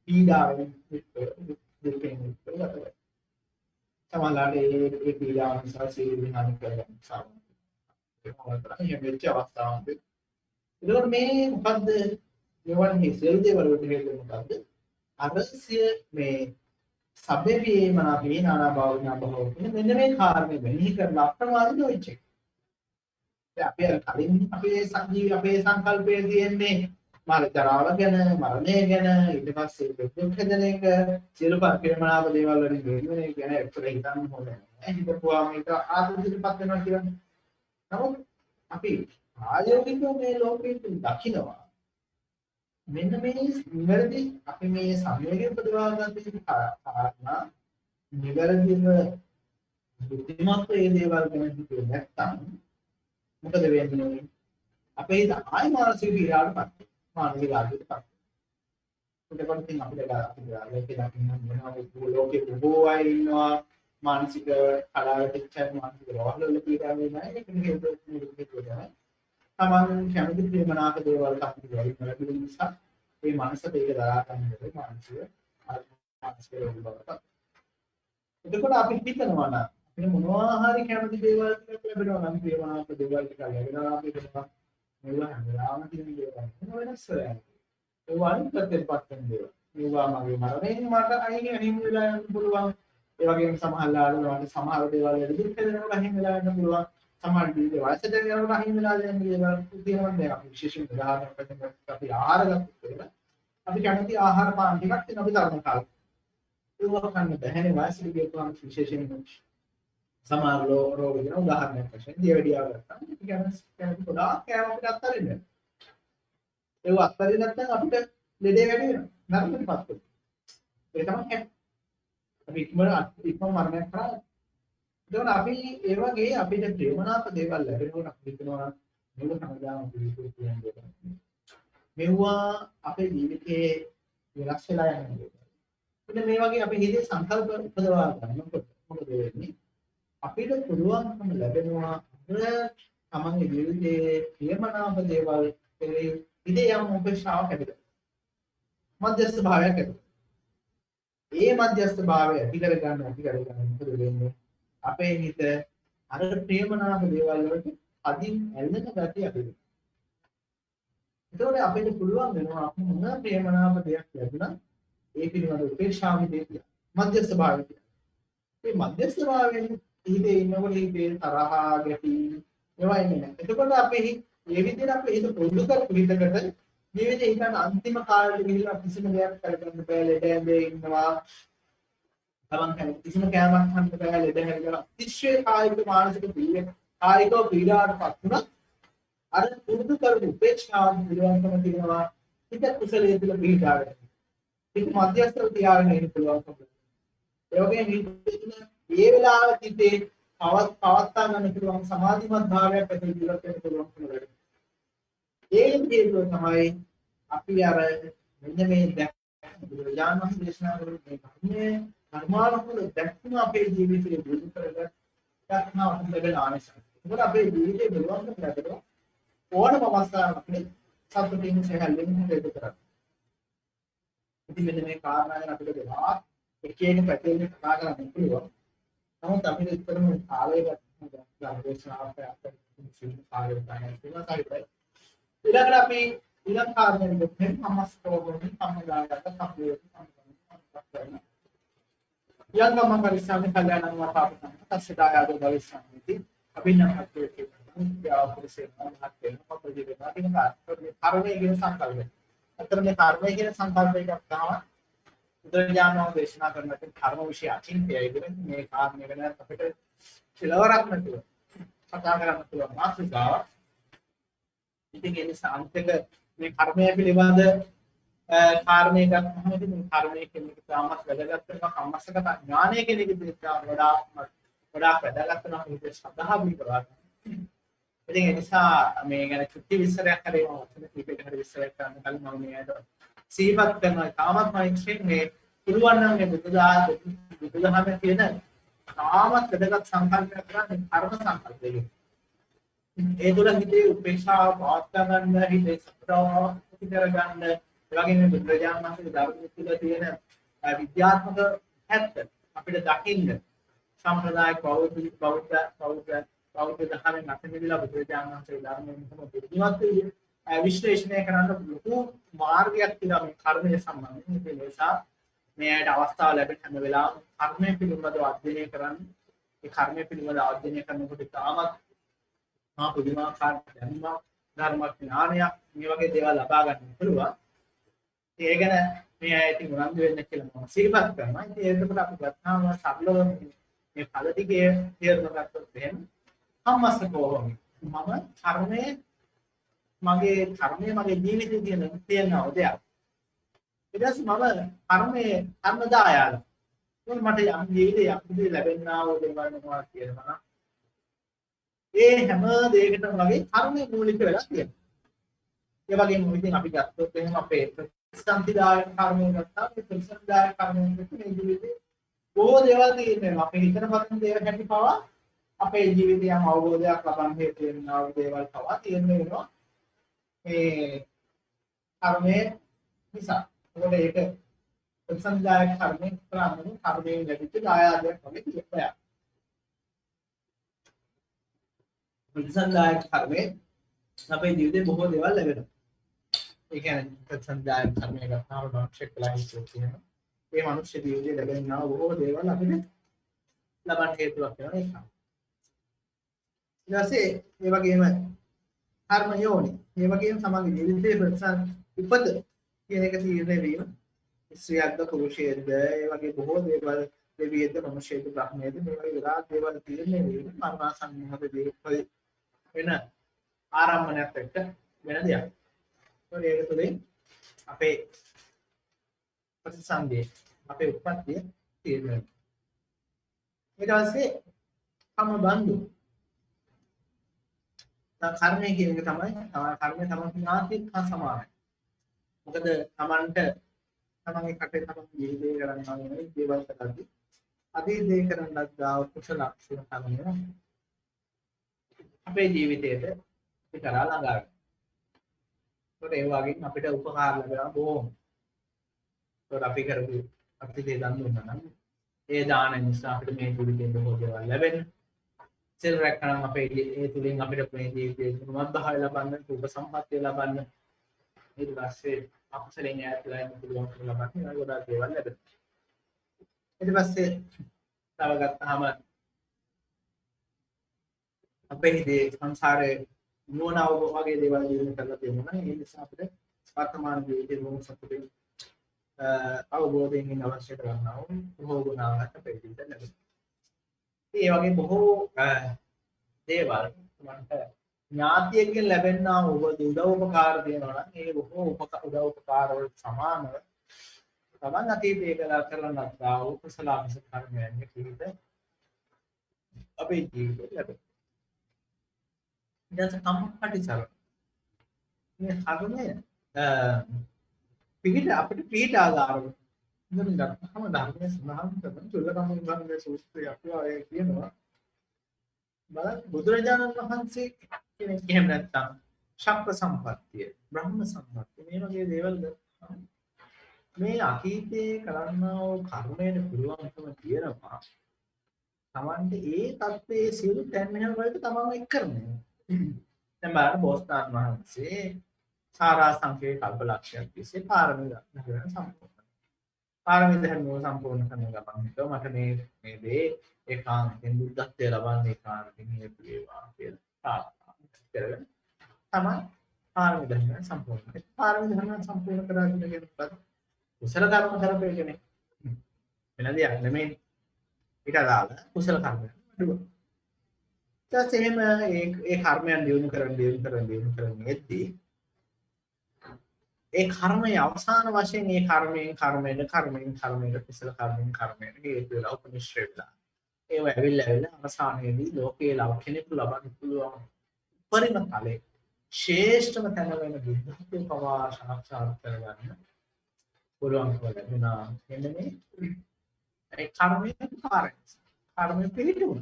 Speaker 2: පීඩාවෙන් දුකෙන් මුක්තව සමහරවිට ඒ පීඩාව නිසා සියලු විනාශ කරගන්න සාමාන්‍යයෙන් එහෙම වෙච්ච අවස්ථාවක්. ඒකෝර මේ මොකද්ද මෙවන්නේ සියලු දේවල් වලට හේතුව මොකද්ද? අරසිය මේ සබ්බේ මනාපේ නානා භාවනා භව කියන මෙන්න මේ කාරණේ වෙන්නේ කරලා අප්‍රමාදිත වෙච්ච එක. දැන් අපේ කලින් අපේ සංකල්පයේ තියෙන්නේ මර ජරාව ගැන, මරණය ගැන, ඊට පස්සේ දුක් හදන එක, සියලු පරිප්‍රමාණාව දේවල් වලින් වෙන එක ගැන එක්තර හිතන්න ඕනේ නැහැ. හිතපුවාම ඒක ආත්මදිටපත් වෙනවා කියන්නේ. නමුත් අපි ආයෝගිකව මේ ලෝකෙට දකිනවා මෙන්න මේ නිවැරදි අපි මේ සංවේගයෙන් උපදවා ගන්න කාරණා නිවැරදිව බුද්ධිමත් ඒ දේවල් ගැන හිතුවේ නැත්නම් මොකද වෙන්නේ? අපේ හිත ආය මානසික පීඩාවටපත් මානසික ආഘාතයටපත්. ඒකකොට ඉතින් අපිට ලෝකේ බොහෝ අය ඉන්නවා මානසික කලාවට මානසික රෝහල වල පීඩාව වෙනවා. ඒක නෙවෙයි තමන් කැමති ප්‍රේමනාක දේවල් අපිට ලැබෙන නිසා මේ මනසට ඒක දරා ගන්න බැරි මානසික රෝගවලට. එතකොට අපි හිතනවා නම් අපිට මොනවා හරි කැමති දේවල් ලැබෙනවා නම් ප්‍රේමනාක දේවල් ටික ලැබෙනවා අපිට මේවා හැමදාම තියෙන දේවල් වෙනස් වෙනවා. ඒ වගේ ප්‍රතිපත්තියක් වෙන දේවල්. මේවා මගේ මරණයෙන් මට අයින් අහිමි වෙලා යන්න පුළුවන්. ඒ වගේම සමහර දේවල් දුක් හදනකොට අහිමි වෙලා යන්න පුළුවන්. සමහර විට වයසට යනකොට අහිමි වෙලා යන දේවල් තියෙනවා. දැන් අපි විශේෂයෙන් උදාහරණයක් වශයෙන් අපි ආහාර ගත්තොත් අපි කැමති ආහාර පාන ටිකක් තියෙනවා අපි ධර්ම කාලේ. ඒවා කන්න බැහැනේ වයසට ගියපුවාම විශේෂයෙන් සමහර රෝග වෙන උදාහරණයක් වශයෙන් දියවැඩියාව ගත්තාම අපි කැමති ගොඩාක් කෑම අපිට අත්හරින්න. ඒව අත්හරින්න නැත්නම් අපිට ලෙඩේ වැඩි වෙනවා. නරකටපත් වෙනවා. ඒ තමයි අපි ඉක්මන මරණයක් කරා. එතකොට අපි ඒ වගේ අපිට ප්‍රේමනාප දේවල් ලැබෙනකොට අපි හිතනවා මේක හැමදාම පිළිතුරු කියන්නේ. මෙවුවා අපේ ජීවිතයේ වෙනස් වෙලා යන දේවල්. ඉතින් මේ වගේ අපි හිතේ සංකල්ප උපදවා ගන්නකොට මොකද වෙන්නේ? අපිට පුළුවන්කම ලැබෙනවා තමන්ගේ ජීවිතයේ ප්‍රේමනාප දේවල් ඉතින් යම් උපේක්ෂාවක් ඇතිවෙනවා. මධ්‍යස්ථ භාවයක් ඇතිවෙනවා. ඒ මධ්‍යස්ථ භාවය ඇති කරගන්න මොකද වෙන්නේ? අපේ හිත අර ප්‍රේමනාප දේවල් වලට අදින් ඇල්ලෙන ගතිය ඇති වෙනවා. ඒතකොට අපිට පුළුවන් වෙනවා අපි මොන ප්‍රේමනාප දෙයක් ලැබුණා ඒ පිළිබඳ උපේක්ෂාවෙන් දෙයක් මධ්‍යස්ථ භාවය. මේ මධ්‍යස්ථ භාවයෙන් හිතේ ඉන්නකොට හිතේ තරහා ගැටි ඒවා එන්නේ නැහැ. එතකොට අපි මේ විදිහට අපි හිත පුරුදු කරපු හිතකට ජීවිතේ හිතන අන්තිම කාලෙට ගිහිල්ලා කිසිම දෙයක් කරගන්න බෑ ලෙඩ ඇඳේ ඉන්නවා. තමන් කැමති කිසිම කෑමක් ගන්න බෑ ලෙඩ හැදලා අතිශය කායික මානසික කායික පීඩාවටපත් වුණා. අර පුරුදු කරපු උපේක්ෂාව පිළිවන්කම තියෙනවා හිත කුසලයේ තුල පීඩාවට. ඒක මධ්‍යස්ථව තියාගෙන ඉන්න පුළුවන්කම. ඒ වගේම මේ වෙලාවට හිතේ පවත්වා ගන්න පුළුවන් සමාධිමත් භාවයක් ඇති ජීවත් වෙන්න පුළුවන්කම ලැබෙනවා. ඒ හේතුව තමයි අපි අර මෙන්න මේ බුදුරජාණන් වහන්සේ දේශනා කරපු මේ ධර්මානුකූල දැක්ම අපේ ජීවිතයේ දුරු කරගන්න අපිට ලැබෙන ආනිසංස. ඒකට අපේ ජීවිතේ බලවන්ත ලැබෙනවා ඕනම අවස්ථාවක අපිට සතුටින් සැහැල්ලුවෙන් හේතු කරගන්න. ඉතින් මෙන්න මේ කාරණා ගැන අපිට දෙනවා එක එක පැතිරෙන්න කතා කරන්න පුළුවන්. නමුත් අපිට ඉතරම කාලය ගන්න දේශනාවක් අපිට කාලය ගන්න තියෙනවා. ඊළඟට අපි ඊළඟ කාරණේ දෙන්නේ සම්මස්තෝගෝනි සම්මදායක සම්පූර්ණ යංගම පරිස්සමෙන් කල්යාණං වපාපතං තස්සදායද භවිස්සන්ති අභින්නහත්වේ කියනවා පුරුෂයන් මහත් වෙන පොතේ කියන කර්මයේ කියන සංකල්පය. අතර මේ කර්මයේ කියන සංකල්පයක තමයි බුදුරජාණන් වහන්සේ දේශනා කරන කර්ම විශ්ය අචින්තයයි කියන මේ කාරණේ වෙන අපිට කෙලවරක් නැතුව කතා කරන්න පුළුවන් මාතෘකාවක්. ඉතින් ඒ නිසා අන්තික මේ කර්මය පිළිබඳ කාරණේ ගත්තම ඉතින් මේ කර්මය කියන එක තාමත් වැදගත් වෙනවා. කම්මස්සගත ඥානය කියන එක වඩා වැදගත් වෙනවා මේ ශ්‍රද්ධාව පිළිබඳව. ඉතින් ඒ නිසා මේ ගැන චුට්ටි විස්තරයක් හරියම වචන කීපයකට හරි විස්තරයක් කරන්න කලින් මම මේකට සිහිපත් කරනවා. තාමත් මයික්ෂන් මේ පුළුවන් නම් මේ බුදුදහමේ තියෙන තාමත් වැදගත් සංකල්පයක් කරන්නේ කර්ම සංකල්පය. ඒ තුළ හිතේ උපේක්ෂාව පවත්වා ගන්න හිතේ සතරව ඉතර ගන්න
Speaker 3: ඒ වගේම බුදුරජාණන් වහන්සේගේ ධර්මයේ තුල තියෙන විද්‍යාත්මක පැත්ත අපිට දකින්න සම්ප්‍රදායික බෞද්ධ දහමෙන් අතමිදලා බුදුරජාණන් වහන්සේගේ ධර්මයෙන් කොහොමද බුද්ධිමත් විශ්ලේෂණය කරන්න ලොකු මාර්ගයක් තියෙනවා මේ කර්මය සම්බන්ධයෙන්. ඒ නිසා මේ ඇයට අවස්ථාව ලැබෙන හැම වෙලාවෙම කර්මය පිළිබඳව අධ්‍යයනය කරන්න. ඒ කර්මය පිළිබඳව අධ්‍යයනය කරනකොට තාමත් පුදුමාකාර දැනුමක් ධර්ම ඥානයක් මේ වගේ දේවල් ලබා ගන්න පුළුවන්. ඒ ගැන මේ ඇයට උනන්දු වෙන්න කියලා මම සිහිපත් කරනවා. ඉතින් ඒකට අපි ගත්තාම සරලව මේ ඵල ටිකේ තේරුම ගත්තොත් එහෙම සම්මස්සකෝම මම කර්මයේ මගේ ජීවිතයේ තියෙන දෙයක්. ඊට පස්සේ මම කර්ම දායාල. මොකද මට යම් ජීවිතේ යම් දේ ලැබෙන්නා වූ දේවල් මොනවද කියනවා. ඒ හැම දෙයකටම වගේ කර්මය මූලික වෙලා තියෙනවා. ඒ වගේම ඉතින් අපි ගත්තොත් එහෙනම් අපේ ප්‍රතිසන්දිදායක කර්මය ගත්තා. ඒ ප්‍රතිසන්දිදායක කර්මයෙන් මේ ජීවිතේ බොහෝ දේවල් තියෙනවා. අපේ හිතන පතන දේවල් හැටි පවා අපේ ජීවිතයේ යම් අවබෝධයක් ලබන්න හේතු වෙනා වූ දේවල් පවා තියෙන වෙනවා. මේ කර්මයේ නිසා. ඒකට ඒක ප්‍රතිසන්දිදායක කර්මයෙන් කරන්නේ කර්මයෙන් ලැබිච්ච දායාදයක් වගේ කියනවා. ප්‍රතිසන්දායක කර්මයේ අපේ ජීවිතේ බොහෝ දේවල් ලැබෙනවා. ඒ කියන්නේ ප්‍රතිසන්දායක කර්මය ගන්නාම මනුෂ්‍ය කලයින් කියනවා. ඒ මනුෂ්‍ය ජීවිතේ ලැබෙනා බොහෝ දේවල් අපිට ලබන්න හේතුවක් වෙනවා ඒක. ඊටසේ ඒ වගේම කර්ම යෝනි. ඒ වගේම සමග ජීවිතේ උපත කියන එක තීරණය වීම ස්ත්‍රියක්ද පුරුෂයෙක්ද ඒ වගේ බොහෝ දේවල් දෙවියෙක්ද මනුෂ්‍යයෙක්ද බ්‍රහ්මයෙක්ද මේ වගේ විරාග දේවල් තීරණය වීම මරණාසන්නයකදී වෙන ආරම්භණයක් එක්ක වෙන දෙයක්. ඒක තුළින් අපේ ප්‍රතිසන්දියේ අපේ උප්පත්තිය තීරණය වෙනවා. ඊට පස්සේ සමබන්දු. කර්මය කියන එක තමයි කර්මය තමයි ඥාතිත් හා සමානයි. මොකද තමන්ට තමන්ගේ කටේ තමන් ජීවිතේ කරනවා නෙවෙයි දේවල් කරද්දී අතීතේ කරන්නත් ගාව කුසල අක්ෂර තමයි අපේ ජීවිතයට පිටරා ළඟා වෙනවා. ඒ වගේම අපිට උපකාර ලැබෙනවා බොහොම. ඒත් අපි කරපු අතීතේ දන් දුන්නා නම් ඒ දාන නිසා අපිට මේ ජීවිතේ බොහෝ දේවල් ලැබෙනවා. සෙල් රැකනම් අපේ ඒ තුලින් අපිට මේ ජීවිතේ මොනවද භාවය ලබන්න, රූප සම්පත්තිය ලබන්න. ඊට පස්සේ අකුසලෙන් ඈත්ලා යන්න පුළුවන් කියලා ලබන්න ඒ ගොඩාක් දේවල් ලැබෙනවා. ඊට පස්සේ තව ගත්තාම අපේ හිතේ සංසාරේ නුවණව වගේ දේවල් දිනු කරලා තියෙනවා. ඒ නිසා අපිට වර්තමාන ජීවිතේ මොන සතුටින් අවබෝධයෙන් ඉන්න අවශ්‍ය කරනවා බොහෝ ගුණාවක් අපේ ජීවිතේ ලැබෙනවා. ඒ වගේ බොහෝ දේවල් මන්ට ඥාතියෙක්ගෙන් ලැබෙනා උදව් උපකාර දෙනවා නම් ඒ බොහෝ උදව් උපකාර වලට සමානව තමන් අතීතයේ කරලා නැත්තා වූ කුසල අකුසල කර්මයන් පිළිබඳ අපේ ජීවිතේ ලැබෙනවා. ඊට කම්පටිසර මේ කර්මය පිළිද අපිට පීඩ ආධාරව ඉතින් ගත්තම ධර්මයේ සඳහන් කරන චුල්ලකම්ම විභාගයේ සූත්‍රය අපි ආයේ කියනවා බලන්න බුදුරජාණන් වහන්සේ කෙනෙක් එහෙම නැත්නම් ශක්‍ර සම්පත්තිය බ්‍රහ්ම සම්පත්තිය මේ වගේ දේවල් මේ අතීතයේ කරන්නා වූ කර්මයට පුළුවන්කම තියෙනවා තමන්ට ඒ தත්ත්වයේ සියලු තැන්හම වලට තමන්ම එක් කරනවා. දැන් බලන්න බෝසතාණන් වහන්සේ සාරා සංකේ කල්පලක්ෂයක් තිස්සේ පාරමී ධර්ම සම්පූර්ණ. පාරමී ධර්ම සම්පූර්ණ කරන ගමන් හිතුව මට මේ දේ ඒකාන්තයෙන් බුද්ධත්වය ලබන්න ඒකාන්තයෙන් හේතු වේවා කියලා ප්‍රාර්ථනා කරගෙන තමයි පාරමී ධර්ම සම්පූර්ණ කරන්නේ. පාරමී ධර්ම සම්පූර්ණ කරගෙන යනකොට කුසල කර්ම කරපේකනේ. වෙන දෙයක් නෙමෙයි. ඊට අදාළ කුසල කර්ම අඩුව. ඊට එහෙම ඒ කර්මයන් දියුණු කරගෙන එද්දී ඒ කර්මයේ අවසාන වශයෙන් ඒ කර්මයෙන් කුසල කර්මයෙන් හේතු වෙලා උපනිශ්‍රේ වෙලා ඒව ඇවිල්ලා අවසානයේදී ලෝකයේ කෙනෙකු ලබන්න පුළුවන් උපරිම ඵලයේ ශ්‍රේෂ්ඨම තැන වෙන බුද්ධත්වයේ පවා සාක්ෂාත් කරගන්න පුළුවන්කම ලැබුණා. එන්නේ මේ ඒ කර්මයේ කර්මයේ පිළිතුරු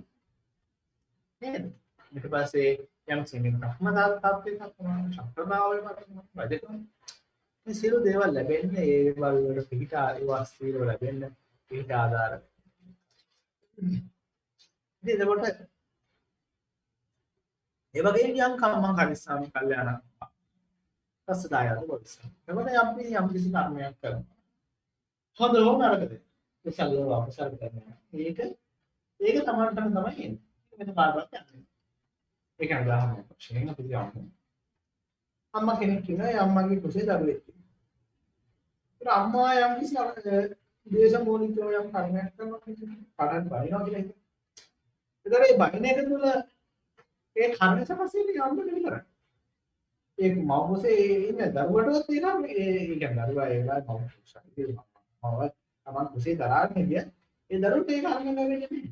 Speaker 3: නේද? ඊට පස්සේ යම් සෙනෙක ධර්මදාත්පත්තියක් තමයි සම්ප්‍රදාය වල වදකම මේ සියලු දේවල් ලැබෙන්නේ ඒ දේවල් වලට පිට ඒවා සියලු ලැබෙන්නේ පිට ආධාර. ඉතින් එතකොට ඒ වගේ යම් කම්මං කරිස්සාමි කල්යාණ පස්සදායද වොල්ස. එතකොට අපි යම් කිසි කර්මයක් කරනවා. හොඳ හෝ නරකද? කුසල හෝ අකුසල කරනවා. ඒක තමන්ටම තමයි එන්නේ. මේක කාටවත් යන්නේ. ඒක උදාහරණයක් වශයෙන් අපි කියමු. අම්මා කෙනෙක් කියනවා ඒ අම්මාගේ කුසේ දරුවෙක් කියනවා. ඒක අම්මා යම් කිසි දේශමූලිකව යම් කර්මයක් කරනවා කියන්නේ කාටවත් බනිනවා කියලා හිතනවා. ඒතර ඒ බනින එක තුළ ඒ කර්ම සමස්තය අම්මට විතරයි. ඒ මව්කුසේ ඉන්න දරුවටවත් තියෙනවා ඒ කියන්නේ දරුවා ඒ වෙලාවේ මව තමන් කුසේ දරාගෙන ඉන්නේ ඒ දරුවට ඒ කර්ම ලැබෙන්නේ නැහැ.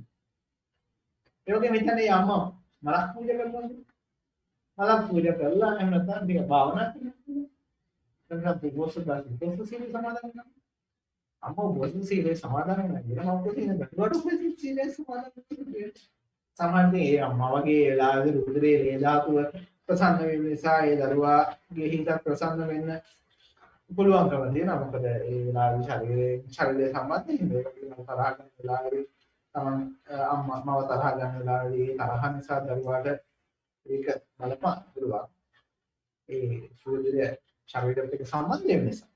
Speaker 3: ඒ වගේ මෙතන අම්මා මලක් පූජා කරනවා. මලක් පූජා කරලා එහෙම නැත්නම් ටික භාවනා කරනවා. නැත්නම් බොහෝ සීල සමාදන් කරනවා. අම්මා බොහෝ සීල සමාදන් කරනවා. මම කියන්නේ දරුවට බොහෝ සීල සමාදන් කරනවා. සාමාන්‍යයෙන් ඒ අම්මා වගේ වෙලාවේ රුධිරයේ ලේ ධාතුව ප්‍රසන්න වෙන නිසා ඒ දරුවාගේ හිත ප්‍රසන්න වෙන්න පුළුවන්කම තියෙනවා. මොකද ඒ වෙලාවේ ශරීරයේ සම්බන්ධයෙන් මේක පිළිබඳව තරහ ගන්න වෙලාවේ තමන් අම්මා මව තරහ ගන්න වෙලාවේ තරහ නිසා දරුවාට ඒක බලපාන පුළුවන්. ඒ ශරීරය ශරීරයට එක්ක සම්බන්ධ වෙන නිසා.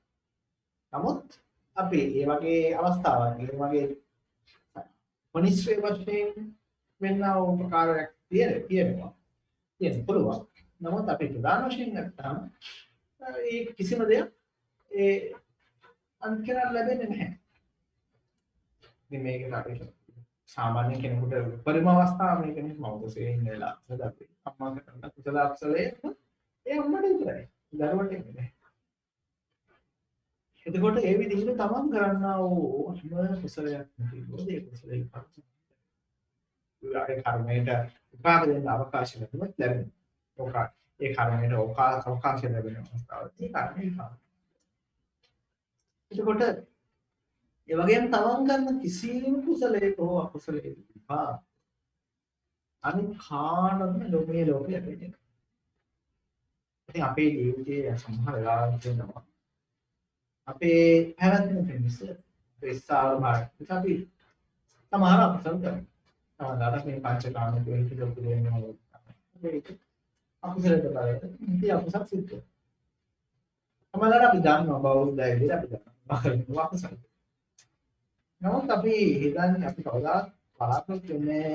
Speaker 3: නමුත් අපි මේ වගේ අවස්ථාවක් මේ වගේ මොනිස්ත්‍රේ වශයෙන් වෙන උපකාරයක් තියෙනවා. තියෙන පුළුවන්. නමුත් අපි ප්‍රධාන වශයෙන් ගත්තාම ඒ කිසිම දෙයක් ඒ අන්තිරක් ලැබෙන්නේ නැහැ. ඉතින් මේක අපි සාමාන්‍ය කෙනෙකුට පරිම අවස්ථාව මේකනේ මව්කුසේ ඉන්නලා අපි අම්මාට කරන කුසල අකුසලයේ ඒ අම්මට විතරයි. දරුවට නෙමෙයි. එතකොට ඒ විදිහට තමන් කරන්නා වූ හැම කුසලයක් නෙවෙයි ඒ කුසලයේ ඒ කර්මයට විපාක දෙන්න අවකාශ ලැබුණොත් ලැබෙනවා. ඒ කර්මයට අවකාශ ලැබෙන අවස්ථාවට ඒ කර්ම විපාක. එතකොට ඒ වගේම තමන් කරන කිසිම කුසලයක හෝ අකුසලයක විපාක අනිත් කාණම ලෝකයේ ලැබෙන්නේ. ඉතින් අපේ ජීවිතයේ සමහර වෙලාවට වෙනවා. අපේ පැවැත්ම පිණිස විස්තර මාර්ග අපි සමහර අකුසල කරනවා. සමහරවිට මේ පංචකාම දෙකේ ලොකු වෙනවා. ඒක අකුසලයට බලය. ඉතින් අකුසල සිද්ධ වෙනවා. සමහරවිට අපි දන්නවා බෞද්ධය විදිහට අපි දන්නවා අකුසල. නමුත් අපි හිතන්නේ අපි කවදාවත් බලාපොරොත්තු වෙන්නේ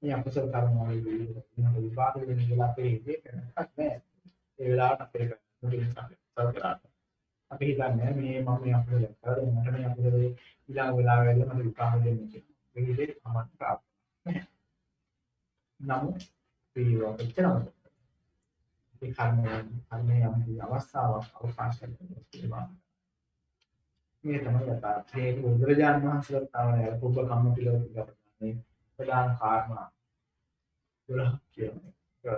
Speaker 3: මේ අකුසල කර්ම වල විපාක වෙන කියලා අපේ හිතේ කරන්නක් නැහැ. ඒ වෙලාවට අපේ කරන්නේ අපි හිතන්නේ මේ මම මේ අකුසල කරලා මට මේ අකුසල ඊළඟ වෙලාවෙ මට විපාක දෙන්නේ කියලා. මේ විදිහට තමයි ප්‍රාප්ත. නමුත් ඒ වගේම ඒ කර්මයේ යම් අවස්ථාවක් අවකාශයක් තිබෙනවා. මේ තමයි යථාර්ථය. ඒක බුදුරජාණන් වහන්සේලා තමයි පුබ්බ කම්ම පිළිවෙල පිළිගන්නේ ප්‍රධාන කාරණා 12 කියන්නේ.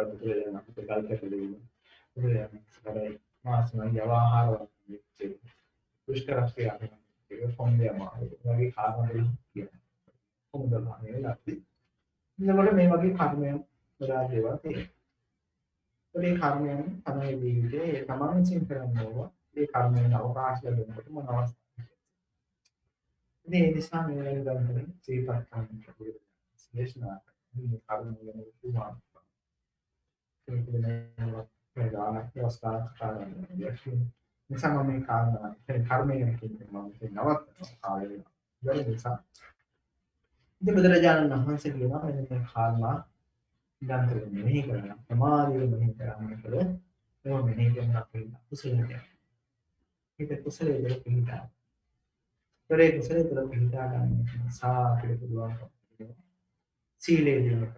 Speaker 3: බුදුරජාණන් වහන්සේ කල්ප කළේ බුදුරජාණන් මාසම යවාහාර වගේ දුෂ්කරස්ත්‍ය ආකාරයේ කොම්බියම වගේ කාරණා වලින් කියන්නේ. කොහොමද මේ ලක්ටි? ඉන්නකොට මේ වගේ කර්මයන් වඩා දේවල් තියෙනවා. ඒ කර්මයන් තමයි ජීවිතේ තමන් විසින් කරනවා. ඒ කර්මයන් අවකාශ ලැබෙනකොට මොනවද? ඉතින් ඒ නිසා මේ වෙලාවේ ගන්න සීපත් කරන විශ්ලේෂණ මේ කර්ම ගැන විශ්වාස කරනවා. ප්‍රධාන අවස්ථාවක් කරනවා. නිසා මේ කාරණා කර්මයෙන් කියන්නේ මම නවත් කාලේ ඉවර නිසා ඉතින් බුදුරජාණන් වහන්සේ කියනවා මේ කාරණා නිරන්තරයෙන් මෙහි කරනවා. සමාධිය මෙහි කරනවා කියලා ඒවා මෙහි කරන අපේ කුසලයක්. ඒක කුසලයේ දෙක පිළිගන්න. ඒ කුසලයේ දෙක පිළිගන්න ගන්න සාපේ පුළුවන්. සීලයේ දිනක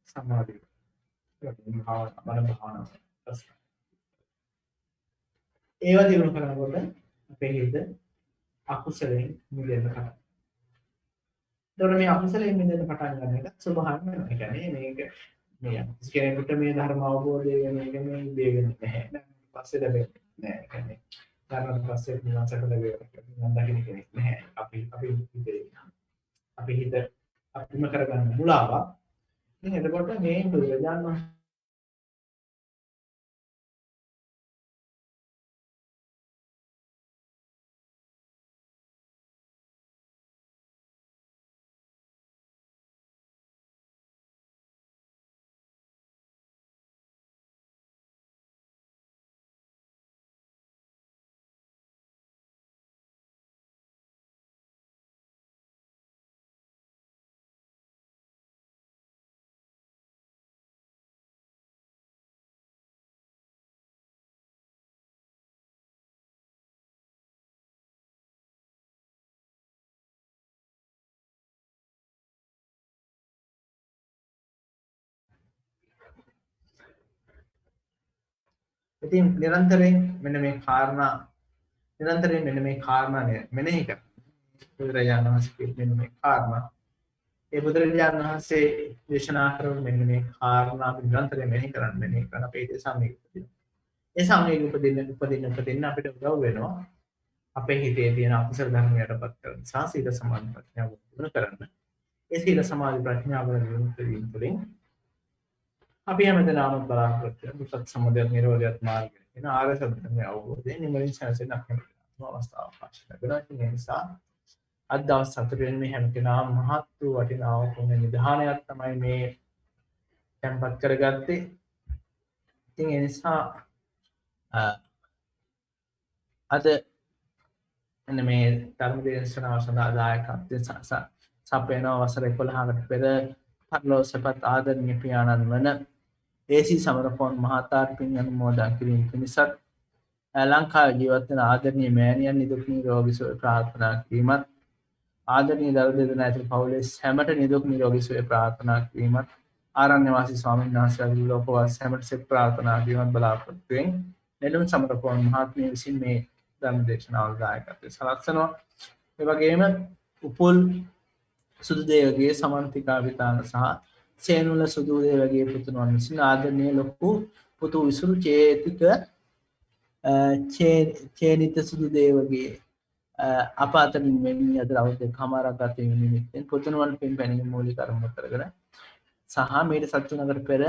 Speaker 3: සමාධිය. ඒක භාවනා. ඒවා දිනු කරනකොට අපේ හිත අකුසලයෙන් මිදෙන්න කරනවා. එතකොට මේ අකුසලයෙන් මිදෙන්න පටන් ගන්න එක ස්වභාවයෙන්ම වෙනවා. ඒ කියන්නේ මේක මේ කෙනෙකුට මේ ධර්ම අවබෝධය වෙන එක මේ දේ වෙන්නේ නැහැ. පස්සේ ලැබෙන්නේ නැහැ. ඒ කියන්නේ ධර්ම පස්සේ නිවන්සට ලැබෙන්නේ නැහැ කෙනෙක් නැහැ. අපි හිත අපිම කරගන්න මුලාවක්. ඉතින් එතකොට මේ බුදුරජාණන්
Speaker 2: ඉතින් නිරන්තරයෙන් මෙන්න මේ කාරණා නිරන්තරයෙන් මෙන්න මේ කාරණා මෙනෙහි කරන්න. බුදුරජාණන් වහන්සේ මෙන්න මේ කාරණා ඒ බුදුරජාණන් වහන්සේ දේශනා කරන මෙන්න මේ කාරණා නිරන්තරයෙන් මෙනෙහි කරන අපේ හිතේ සම්මේක උපදිනවා. ඒ සම්මේක උපදින්න අපිට උදව් වෙනවා. අපේ හිතේ තියෙන අකුසල ධර්ම යටපත් කරන නිසා සීල සමාධි ප්‍රඥාව දිනු කරන්න. ඒ සීල සමාධි ප්‍රඥාව දිනු කිරීම තුළින් අපි හැමදෙනාම බලාපොරොත්තු වෙන දුක්ඛ සමුදය නිරෝධයත් මාර්ගය කියන ආර්ය සත්‍ය ධර්මය අවබෝධයෙන් නිවනින් සැනසෙන්න අපිට අවස්ථාවක් අවශ්‍ය වෙනවා. ඒ නිසා අද දවස් 4 වෙනි මේ හැම කෙනාම මහත් වූ වටිනා වූ නිධානයක් තමයි මේ tempat කරගත්තේ. ඉතින් ඒ නිසා අද එන්න මේ ධර්ම දේශනාව සඳහා දායකත්වයෙන් සපයන වසර 11කට පෙර පරලෝසපත් ආදරණීය පියාණන් වන ඒසී සමරපොන් මහතාට පින් අනුමෝදන් කිරීම පිණිසත් ලංකාවේ ජීවත් වන ආදරණීය මෑණියන් නිදුක් නිරෝගී සුවය ප්‍රාර්ථනා කිරීමත් ආදරණීය දරු දෙදෙනා ඇතුළු පවුලේ හැමට නිදුක් නිරෝගී සුවය ප්‍රාර්ථනා කිරීමත් ආරණ්‍ය වාසී ස්වාමීන් වහන්සේලා ලෝකවාසී හැමට සෙත් ප්‍රාර්ථනා කිරීමත් බලාපොරොත්තු වෙන නෙළුම් සමරපොන් මහත්මිය විසින් මේ ධර්ම දේශනාවල දායකත්වයෙන් සලස්වනවා. ඒ වගේම උපුල් සුදුදේවගේ සමන්තිකා විතාන සහ සේනුල සුදුදේවගේ පුතුණන් විසින් ආදරණීය ලොකු පුතු විසුරු චේතික චේනිත සුදුදේවගේ අප අතරින් මෙන්න අද අවුරුදු කමාරක් ගත වීම නිමිත්තෙන් පුතුණුවන් පින් පැනීම මූලික කර්ම කරගෙන සහ මේට සත්තුනකට පෙර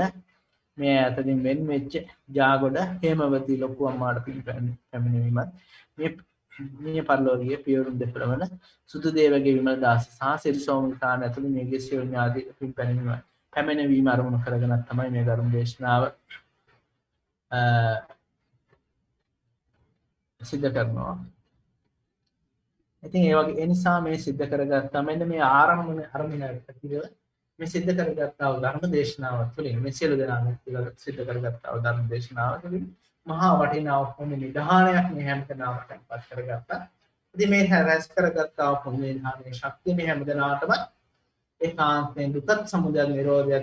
Speaker 2: මේ අතරින් වෙන් වෙච්ච ජාගොඩ හේමවති ලොකු අම්මාට පින් පැමිණීමත් මේ පරලෝකීය පියවරුන් දෙපළවන සුදුදේවගේ විමල දාස සහ සිරිසෝමතාන ඇතුළු මේගේ සියලු ඥාති පින් පැමිණීම අරමුණු කරගෙන තමයි මේ ධර්ම දේශනාව සිද්ධ කරනවා. ඉතින් ඒ නිසා මේ සිද්ධ කරගත්තා මෙන්න මේ අරමුණ මේ සිද්ධ කරගත්තා වූ ධර්ම දේශනාව තුළින් මේ සියලු දෙනාම සිද්ධ කරගත්තා වූ ධර්ම දේශනාව තුළින් මහා වටිනා වූ නිධානයක් මේ හැම කෙනාම tempත් කරගත්තා. ඉතින් මේ රැස් කරගත්තා වූ නිධානයේ ශක්තිය මේ හැම දෙනාටම ඒකාන්තයෙන් දුක්ඛ සමුදය නිරෝධය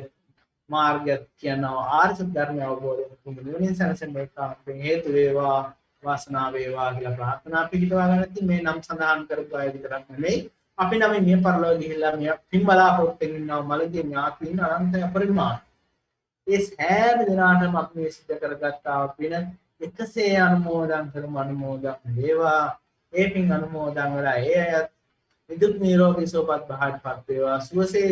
Speaker 2: මාර්ගය කියන ආර්ය සත්‍ය ධර්මය අවබෝධයෙන් නිවනින් සැනසෙන්න ඒකාන්තයෙන් හේතු වේවා වාසනාව වේවා කියලා ප්‍රාර්ථනා පිළිපදවා ගන්න. ඉතින් මේ නම් සඳහන් කරපු අය විතරක් නෙමෙයි අපි නම් මේ පරලෝක ගිහිල්ලා මේ පින් බලාපොරොත්තු වෙනවා මලදී ඥාතීන් අනන්ත අපරිමාණ. ඒ හැම දිනාටම අපි මේ සිද්ධ කරගත්තා පින එකසේ අනුමෝදන් කරමු අනුමෝදන් වේවා. ඒ පින් අනුමෝදන් වෙලා ඒ අයත් නිදුක් නිරෝගී සුවපත් භාවයටපත් වේවා. සුවසේ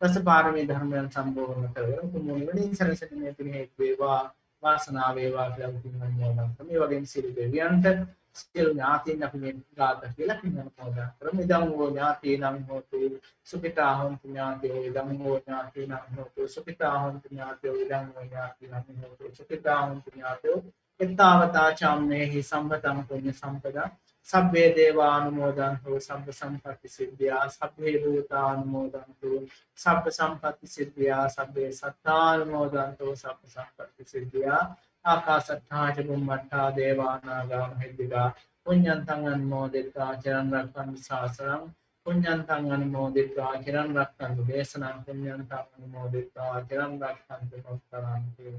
Speaker 2: රසපාරමී ධර්මයන් සම්පූර්ණ කරගෙන කුමුණින් සරසන මේ පින් හේතු වේවා වාසනාව වේවා කියලා පින් අනුමෝදන් කරමු. මේ වගේම සියලු දෙවියන්ට සියලු ඥාතීන් අපි මේ ගාත කියලා පින් අනුමෝදන් කරමු. ඉදං හෝ ඥාතීනං හෝතු සුඛිතා හොන්තු ඥාතයෝ ඉදං හෝ ඥාතීනං හෝතු සුඛිතා හොන්තු ඥාතයෝ ඉදං හෝ ඥාතීනං හෝතු සුඛිතා හොන්තු ඥාතයෝ එත්තාවතා චම්මේහි සම්පතං පුඤ්ඤ සම්පදා සබ්බේ දේවානුමෝදන්තු සබ්බ සම්පත්ති සිද්ධියා සබ්බේ භූතානුමෝදන්තු සබ්බ සම්පත්ති සිද්ධියා සබ්බේ සත්තානුමෝදන්තු සබ්බ සම්පත්ති සිද්ධියා ආකාශත්තා ච බුම්මත්තා දේවානාගා මහිද්దికා පුඤ්ඤන්තං අනුමෝදිතා චිරන් රක්ඛන්තු ශාසනං පුඤ්ඤන්තං අනුමෝදිතා චිරන් රක්ඛන්තු දේශනං පුඤ්ඤන්තං අනුමෝදිතා චිරන් රක්ඛන්තු මොක්ඛරන්ති.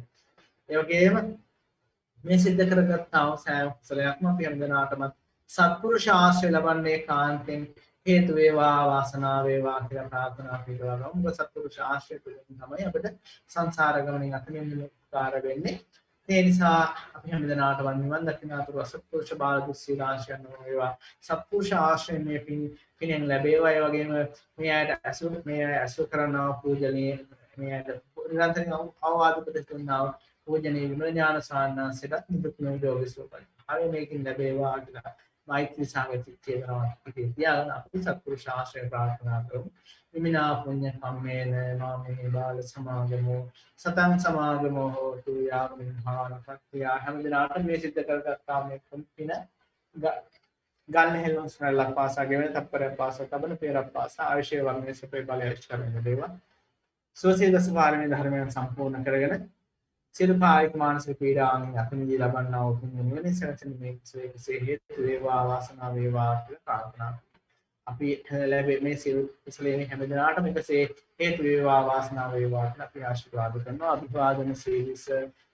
Speaker 2: ඒ වගේම මේ සිද්ධ කරගත්තා වූ සෑම කුසලයක්ම අපි හැමදෙනාටම සත්පුරුෂ ආශ්‍රය ලබන්නේ කාන්තෙන් හේතු වේවා වාසනාව වේවා කියලා ප්‍රාර්ථනා කරනවා. මොකද සත්පුරුෂ ආශ්‍රය තුළින් තමයි අපිට සංසාර ගමනින් අත මෙන්නකාර වෙන්නේ. ඒ නිසා අපි හැමදෙනාටම නිවන් දකින්න අතුරු සත්පුරුෂ බාල දුස්සීල ආශ්‍රයන් වේවා. සත්පුරුෂ ආශ්‍රය මේ පිනෙන් ලැබේවා. ඒ වගේම මේ අයට අසු කරනවා පූජනීය මේ අයට නිරන්තරයෙන් අවවාද උපදෙස්නා පූජනීය විමල ඥාන සාන්නාසයට නිදුක් නිරෝගී සුවපත් ආවේ මේකින් ලැබේවා කියලා මෛත්‍රී සංගති චේතනාවක් පිටේ තියාගෙන අපි සත්පුරුෂ ආශ්‍රය ප්‍රාර්ථනා කරමු. විමිනා පුඤ්ඤ කම්මේන මාමේ බාල සමාගමෝ සතං සමාගමෝ හෝතු යාමින්හාන සත්‍ය හැමදිනාට මේ සිද්ධ කරගත්තා මේ පින ගන්න හෙලොන් ස්මෙල්ලක් පාසා ගෙවෙන තප්පරයක් පාසා තබන පෙරක් පාසා ආයශය වර්ණයේ සපේ බලය ඇස්චරන දේවා. සෝසිය දස පාරමී ධර්මයන් සම්පූර්ණ කරගෙන සියලු කායික මානසික පීඩාවන් අත්මිදී ලබන්නා වූ නිවන සැනසෙන මේ කුසලයේ හේතු වේවා වාසනාව වේවා කියලා ප්‍රාර්ථනා.
Speaker 3: අපි ලැබෙ මේ සියලු කුසලයෙන් හැම දිනාටම එකසේ හේතු වේවා වාසනාව වේවා කියලා අපි ආශිර්වාද කරනවා. අභිවාදන සීලිස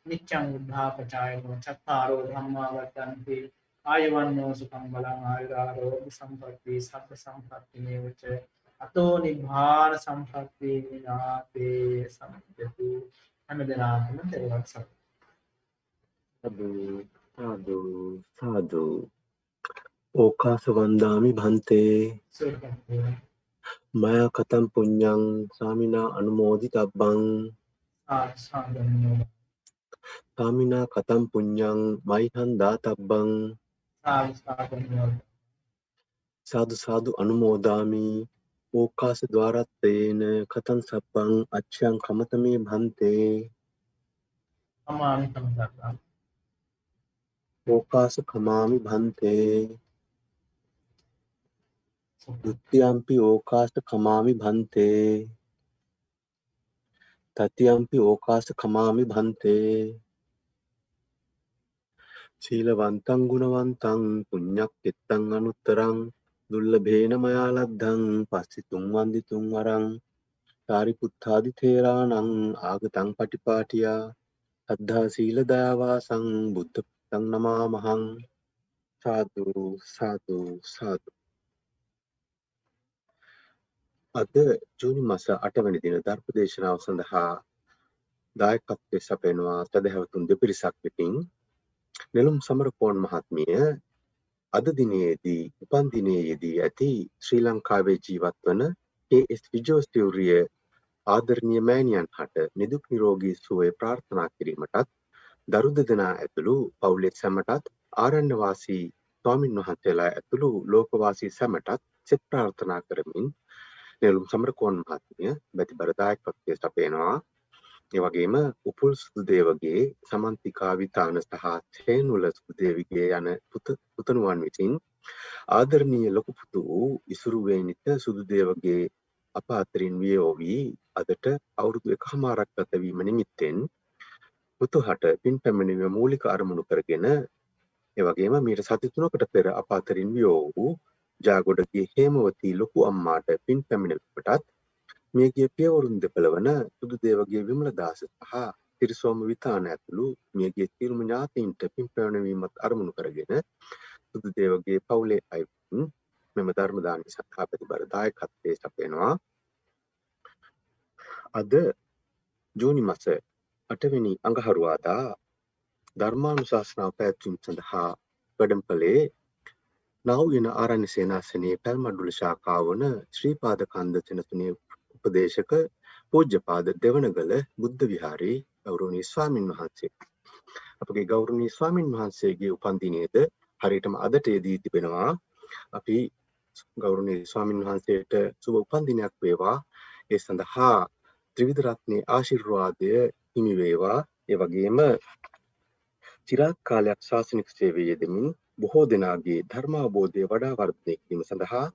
Speaker 3: නිච්ඡං උද්ධාපචායනෝ චත්තාරෝ ධම්මා වර්ධන්ති ආයුවන්නෝ සුඛං බලං ආයුරාරෝග්‍ය සම්පatti සබ්බ සම්පatti මේවච අතෝ නිබ්බාන සම්පatti විනාතේ සම්පති හැම දිනාටම තෙරුවන් සරණයි.
Speaker 1: සාදු සාදු සාදු ඕකාස වන්දාමි භන්තේ
Speaker 3: සුවපත්
Speaker 1: මයා කතම් පුඤ්ඤං සාමිනා අනුමෝදිතබ්බං
Speaker 3: සාධනෝ
Speaker 1: සාමිනා කතම් පුඤ්ඤං මයිහං දාතබ්බං
Speaker 3: සාධනෝ
Speaker 1: සාදු සාදු අනුමෝදාමි ඕකාස ద్వාරත්තේන කතං සබ්බං අච්ඡං කමතමේ භන්තේ
Speaker 3: අමාමි සම්පත්තා
Speaker 1: ඕකාස කමාමි භන්තේ ဒုတိယံ පි ඕකාස කමාමි භන්තේ තතියම්පි ඕකාස කමාමි භන්තේ සීලවන්තං ගුණවන්තං පුඤ්ඤක්ඛෙත්තං අනුත්තරං දුර්ලභේන මයා ලද්ධං පස්සිතුං වන්දිතුං වරං සාරිපුත්තාදි තේරාණං ආගතං පටිපාටියා අද්ධා සීල දයාවාසං බුද්ධ පුත්තං නමාමහං සාදු සාදු සාදු. අද ජූනි මාස 8 වෙනි දින ධර්ම දේශනාව සඳහා දායකත්වයේ සපයනවා සදහැවතුන් දෙපිරිසක් වෙතින් නෙළුම් සමරකෝන් මහත්මිය අද දිනයේදී උපන් දිනයේදී ඇති ශ්‍රී ලංකාවේ ජීවත් වන ඒ.එස්. විජෝස්තිවරිය ආදරණීය මෑණියන් හට නිදුක් නිරෝගී සුවය ප්‍රාර්ථනා කිරීමටත් දරු දෙදෙනා ඇතුළු පවුලේ සැමටත් ආරණ්‍ය වාසී ස්වාමින් වහන්සේලා ඇතුළු ලෝකවාසී සැමටත් සෙත් ප්‍රාර්ථනා කරමින් නෙළුම් සමරකෝන් මහත්මිය බැතිබර දායකත්වයේ සපයනවා. ඒ වගේම උපුල් සුදුදේවගේ සමන්තිකා විතාන සහ තේනුල සුදුදේවිගේ යන පුතණුවන් විසින් ආදරණීය ලොකු පුතු වූ ඉසුරුවේනිත සුදුදේවගේ අප අතරින් වියෝ වී අදට අවුරුදු 1කමාරක් ගත වීම නිමිත්තෙන් පුතුහට පින් පැමිණීම මූලික අරමුණු කරගෙන ඒ වගේම මීට සති 3කට පෙර අප අතරින් වියෝ වූ ජාගොඩගේ හේමවතී ලොකු අම්මාට පින් පැමිණීමටත් මියගිය පියවරුන් දෙපළ වන සුදුදේවගේ විමලදාස සහ තිරිසෝම විතාන ඇතුළු මියගිය සියලුම ඥාතීන්ට පින් පැමිණීමත් අරමුණු කරගෙන සුදුදේවගේ පවුලේ අයින් මෙම ධර්ම දානය සඳහා ප්‍රතිබර දායකත්වයේ සපයනවා. අද ජූනි මාස 8 වෙනි අඟහරුවාදා ධර්මානුශාසනාව පැවැත්වීම සඳහා වැඩම කළේ නාවුයන ආරණ්‍ය සේනාසනයේ පැල්මඩුල ශාඛාව වන ශ්‍රීපාද කන්ද සෙනසුනේ උපදේශක පූජ්‍යපාද දෙවනගල බුද්ධ විහාරයේ ගෞරවනීය ස්වාමින් වහන්සේ. අපගේ ගෞරවනීය ස්වාමින් වහන්සේගේ උපන් දිනයේද හරියටම අදට යෙදී තිබෙනවා. අපි ගෞරවනීය ස්වාමින් වහන්සේට සුබ උපන් දිනයක් වේවා. ඒ සඳහා ත්‍රිවිධ රත්නයේ ආශිර්වාදය හිමි වේවා. ඒ වගේම චිරාත් කාලයක් ශාසනික සේවයේ යෙදමින් බොහෝ දෙනාගේ ධර්මාවබෝධය වඩා වර්ධනය කිරීම සඳහා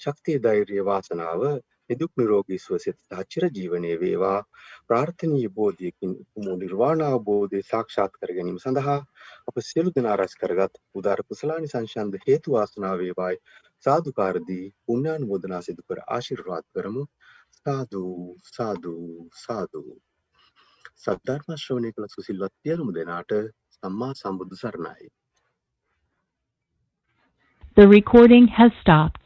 Speaker 1: ශක්තිය ධෛර්ය වාසනාව නිදුක් නිරෝගී සුවසෙත සහ චිරජීවනයේ වේවා. ප්‍රාර්ථනීය බෝධියකින් උතුම් නිර්වාණ අවබෝධය සාක්ෂාත් කර ගැනීම සඳහා අප සියලු දෙනා රැස් කරගත් උදාර කුසලානි සංසන්ද හේතු වාසනා වේවායි සාදුකාර දී පුණ්‍යානුමෝදනා සිදු කර ආශිර්වාද කරමු. සාදු සාදු සාදු. සද්ධර්ම ශ්‍රවණය කළ සුසිල්වත් සියලුම දෙනාට සම්මා සම්බුදු සරණයි.
Speaker 4: The recording has stopped.